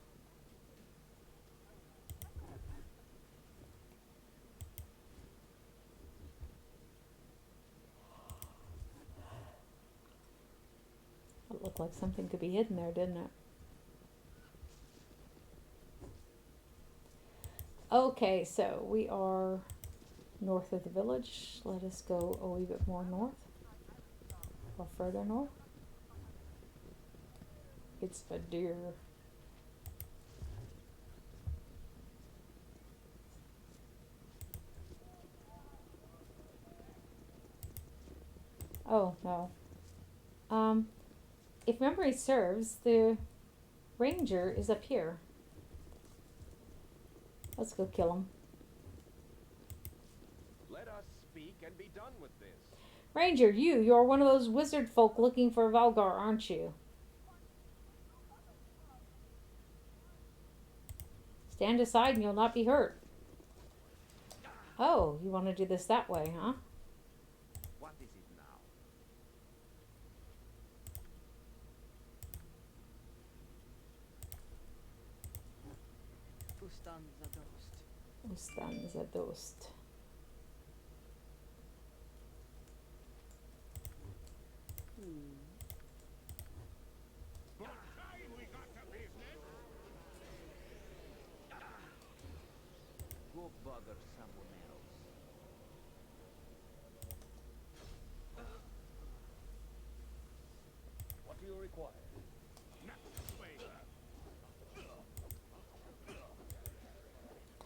It looked like something could be hidden there, didn't it? Okay, so we are north of the village. Let us go a wee bit more north. Or further north. It's a deer. Oh, no. If memory serves, the ranger is up here. Let's go kill him. Let us speak and be done with this. Ranger, you're one of those wizard folk looking for Valgar, aren't you? Stand aside and you'll not be hurt. Oh, you want to do this that way, huh? What is it now? Ustan Zadost. Ustan Zadost. What time we got to business? Go bother someone else. What do you require?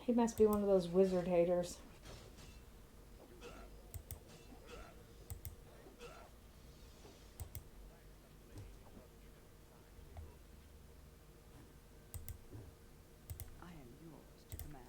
He must be one of those wizard haters. I am yours to command.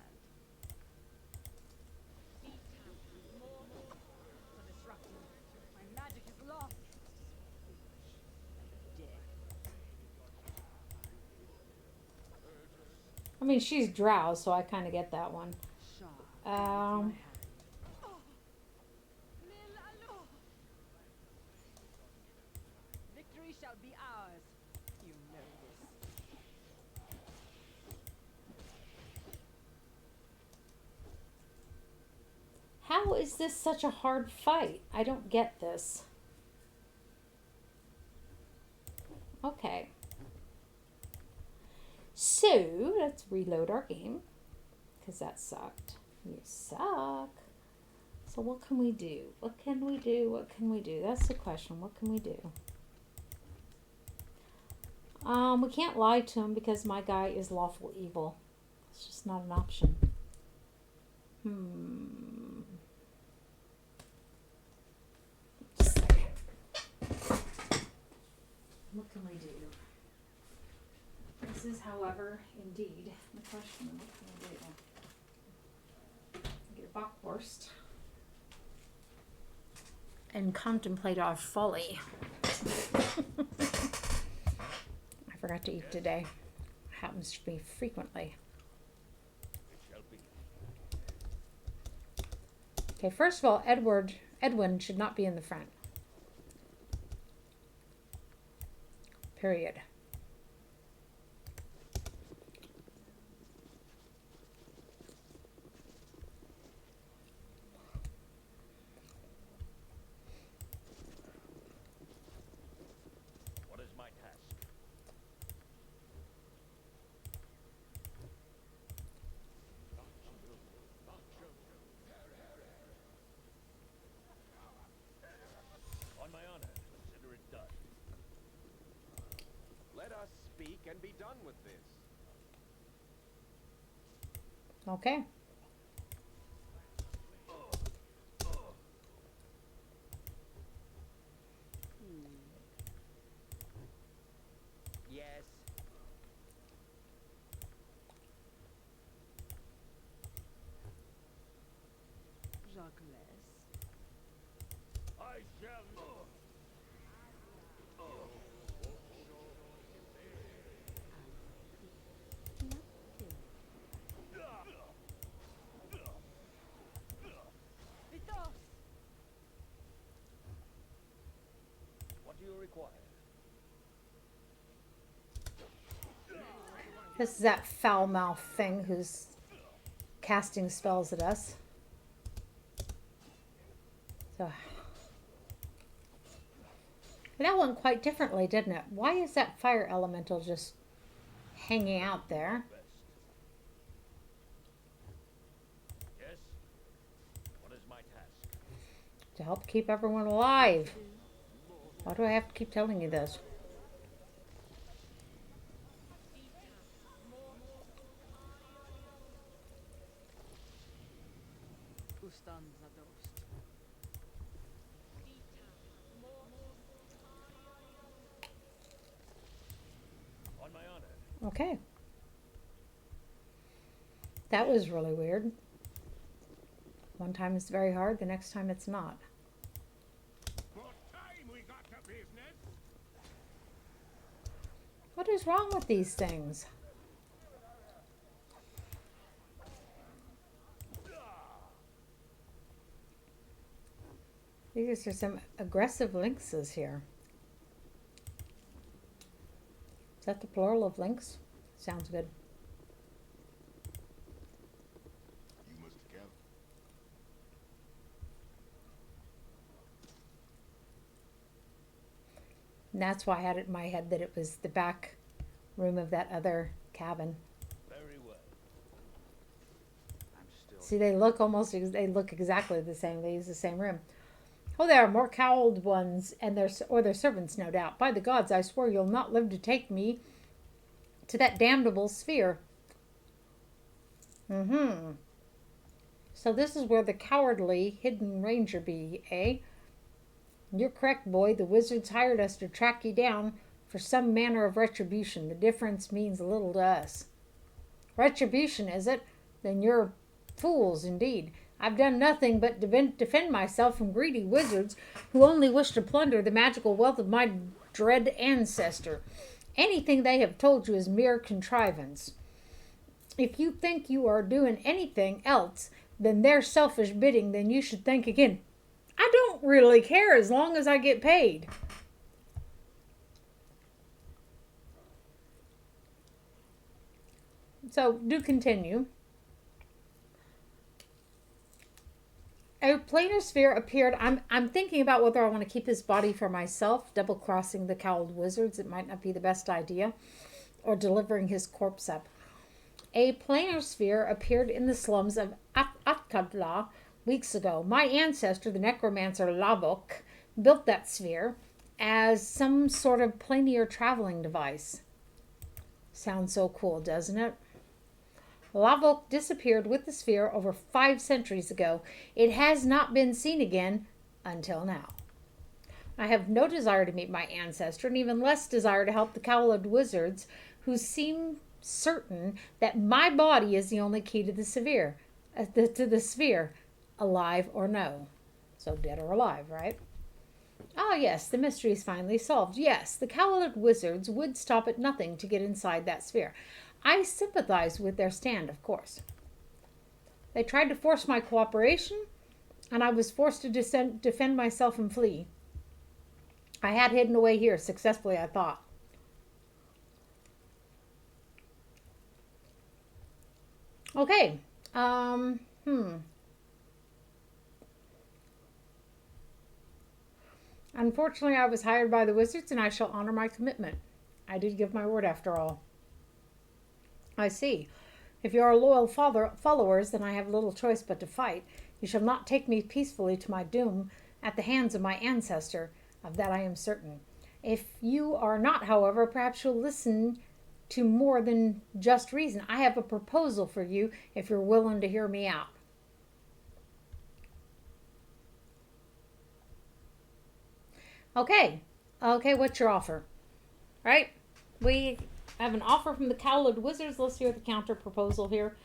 I mean, she's drow, so I kind of get that one. Um, Victory shall be ours. You know this. how is this such a hard fight? I don't get this. Okay. So, let's reload our game. Because that sucked. You suck. So what can we do? What can we do? What can we do? That's the question. What can we do? We can't lie to him because my guy is lawful evil. It's just not an option. Just a second. What can we do? This is, however, indeed the question. What can we do? Get a bockwurst and contemplate our folly. I forgot to eat today. Happens to me frequently. Okay, first of all, Edwin should not be in the front. Period. What is my task? On my honor, consider it done. Let us speak and be done with this. Okay. Yes. Jacques. I shall. Vitos! What do you require? This is that foul mouth thing who's casting spells at us. So that went quite differently, didn't it? Why is that fire elemental just hanging out there? Yes? What is my task? To help keep everyone alive. Why do I have to keep telling you this? Ustan zadost. On my honor. Okay. That was really weird. One time it's very hard, the next time it's not. What time we got to business? What is wrong with these things? These are some aggressive lynxes here. Is that the plural of lynx? Sounds good. You must go. And that's why I had it in my head that it was the back room of that other cabin. Very well. I'm still. See, they look exactly the same. They use the same room. Oh, there are more cowled ones and their servants, no doubt. By the gods, I swear you'll not live to take me to that damnable sphere. So this is where the cowardly hidden ranger be, eh? You're correct, boy. The wizards hired us to track you down for some manner of retribution. The difference means little to us. Retribution, is it? Then you're fools indeed. I've done nothing but defend myself from greedy wizards who only wish to plunder the magical wealth of my dread ancestor. Anything they have told you is mere contrivance. If you think you are doing anything else than their selfish bidding, then you should think again. I don't really care as long as I get paid. So, do continue. A planar sphere appeared. I'm thinking about whether I want to keep this body for myself, double crossing the cowled wizards. It might not be the best idea. Or delivering his corpse up. A planar sphere appeared in the slums of Atkadla weeks ago. My ancestor, the necromancer Lavok, built that sphere as some sort of planar traveling device. Sounds so cool, doesn't it? Lavok disappeared with the sphere over 5 centuries ago. It has not been seen again until now. I have no desire to meet my ancestor, and even less desire to help the cowled wizards who seem certain that my body is the only key to the sphere, alive or no. So dead or alive, right? Ah, yes, the mystery is finally solved. Yes, the cowled wizards would stop at nothing to get inside that sphere. I sympathize with their stand, of course. They tried to force my cooperation, and I was forced to defend myself and flee. I had hidden away here successfully, I thought. Okay. Unfortunately, I was hired by the wizards, and I shall honor my commitment. I did give my word after all. I see. If you are loyal followers, then I have little choice but to fight. You shall not take me peacefully to my doom at the hands of my ancestor. Of that I am certain. If you are not, however, perhaps you'll listen to more than just reason. I have a proposal for you if you're willing to hear me out. Okay, what's your offer? Right? We have an offer from the cowled wizards. Let's hear the counter proposal here.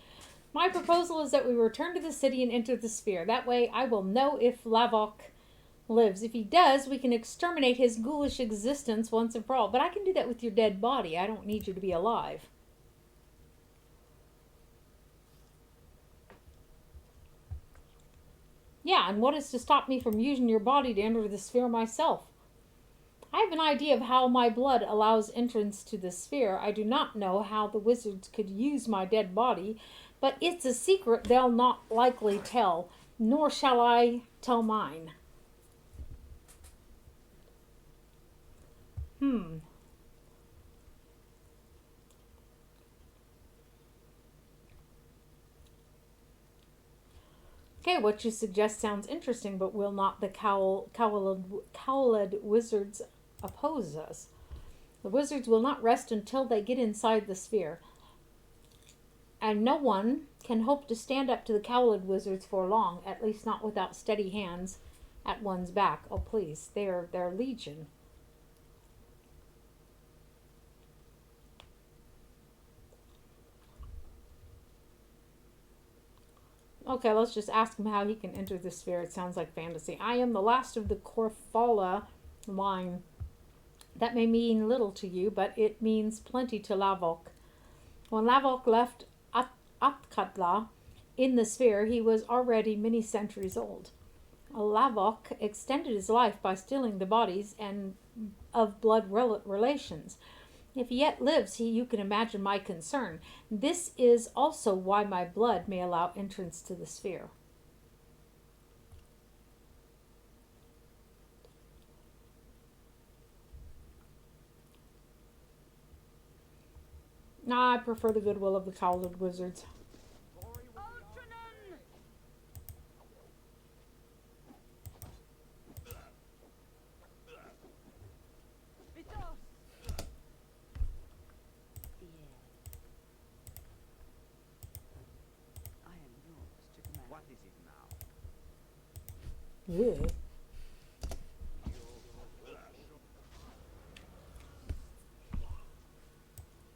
My proposal is that we return to the city and enter the sphere. That way I will know if Lavok lives. If he does, we can exterminate his ghoulish existence once and for all. But I can do that with your dead body. I don't need you to be alive. Yeah, and what is to stop me from using your body to enter the sphere myself? I have an idea of how my blood allows entrance to the sphere. I do not know how the wizards could use my dead body, but it's a secret they'll not likely tell, nor shall I tell mine. Okay, what you suggest sounds interesting, but will not the cowled wizards oppose us? The wizards will not rest until they get inside the sphere. And no one can hope to stand up to the cowled wizards for long, at least not without steady hands at one's back. Oh, please, they're legion. Okay, let's just ask him how he can enter the sphere. It sounds like fantasy. I am the last of the Korfala line. That may mean little to you, but it means plenty to Lavok. When Lavok left Atkatla in the sphere, he was already many centuries old. Lavok extended his life by stealing the bodies and of blood relations. If he yet lives, you can imagine my concern. This is also why my blood may allow entrance to the sphere. I prefer the goodwill of the cowled wizards. What is it now? Yeah.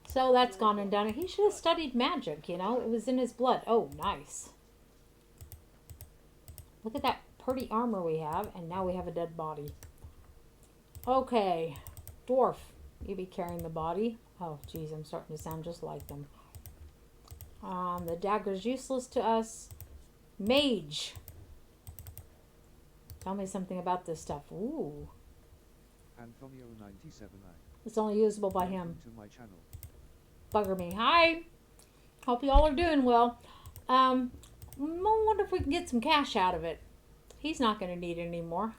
So that's gone and done. He should have studied magic, you know. It was in his blood. Oh, nice. Look at that pretty armor we have, and now we have a dead body. Okay. Dwarf, you be carrying the body. Oh, geez, I'm starting to sound just like them. The dagger's useless to us. Mage. Tell me something about this stuff. Ooh. Antonio97I. It's only usable by him. Welcome to my channel. Bugger me. Hi. Hope you all are doing well. I wonder if we can get some cash out of it. He's not going to need it anymore,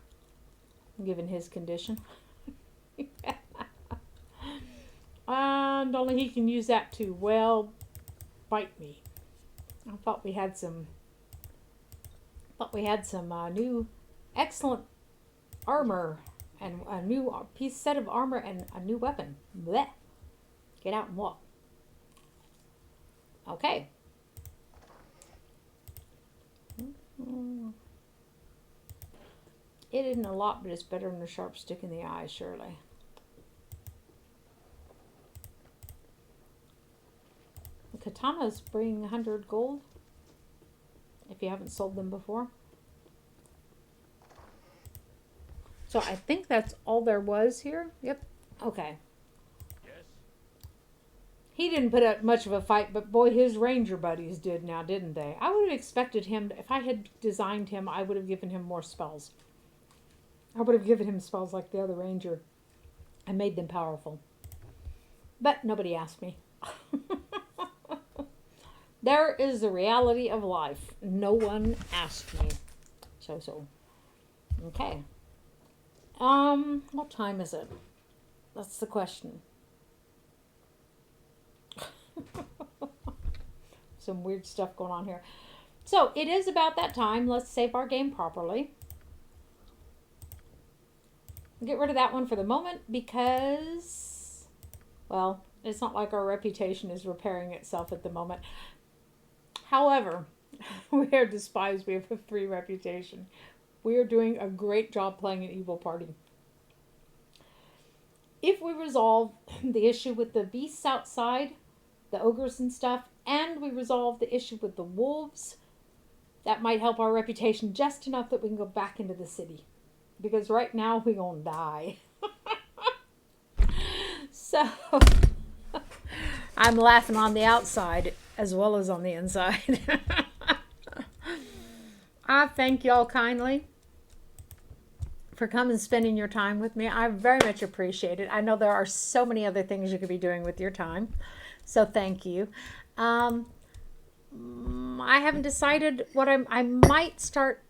given his condition. And only he can use that to, well, bite me. I thought we had some new excellent armor and a new set of armor and a new weapon. Blech. Get out and walk. Okay. It isn't a lot, but it's better than a sharp stick in the eye, surely. The katanas bring 100 gold if you haven't sold them before. So I think that's all there was here. Yep. Okay. Yes? He didn't put up much of a fight, but boy, his ranger buddies did now, didn't they? I would have expected him, if I had designed him, I would have given him more spells. I would have given him spells like the other ranger and made them powerful. But nobody asked me. There is the reality of life. No one asked me. So. Okay. What time is it? That's the question. Some weird stuff going on here. So, it is about that time. Let's save our game properly. Get rid of that one for the moment because, well, it's not like our reputation is repairing itself at the moment. However, we are despised. We have a 3 reputation. We are doing a great job playing an evil party. If we resolve the issue with the beasts outside, the ogres and stuff, and we resolve the issue with the wolves, that might help our reputation just enough that we can go back into the city. Because right now we're going to die. So, I'm laughing on the outside as well as on the inside. I thank y'all kindly for coming and spending your time with me. I very much appreciate it. I know there are so many other things you could be doing with your time. So thank you. I haven't decided what I might start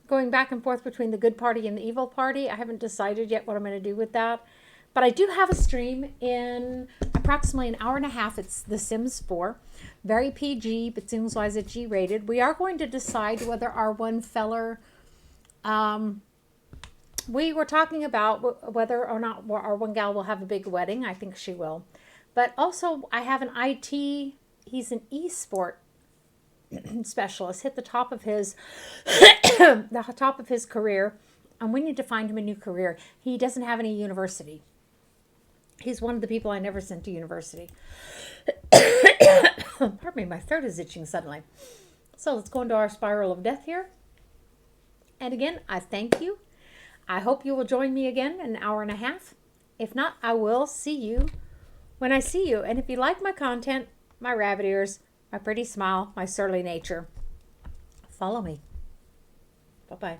going back and forth between the good party and the evil party. I haven't decided yet what I'm going to do with that. But I do have a stream in approximately an hour and a half. It's The Sims 4. Very PG, but Sims-wise it's G-rated. We are going to decide whether our one feller... we were talking about whether or not our one gal will have a big wedding. I think she will. But also, I have an IT... He's an e-sport specialist. Hit the top of his... the top of his career. And we need to find him a new career. He doesn't have any university. He's one of the people I never sent to university. Pardon me, my throat is itching suddenly. So let's go into our spiral of death here. And again, I thank you. I hope you will join me again in an hour and a half. If not, I will see you when I see you. And if you like my content, my rabbit ears, my pretty smile, my surly nature, follow me. Bye-bye.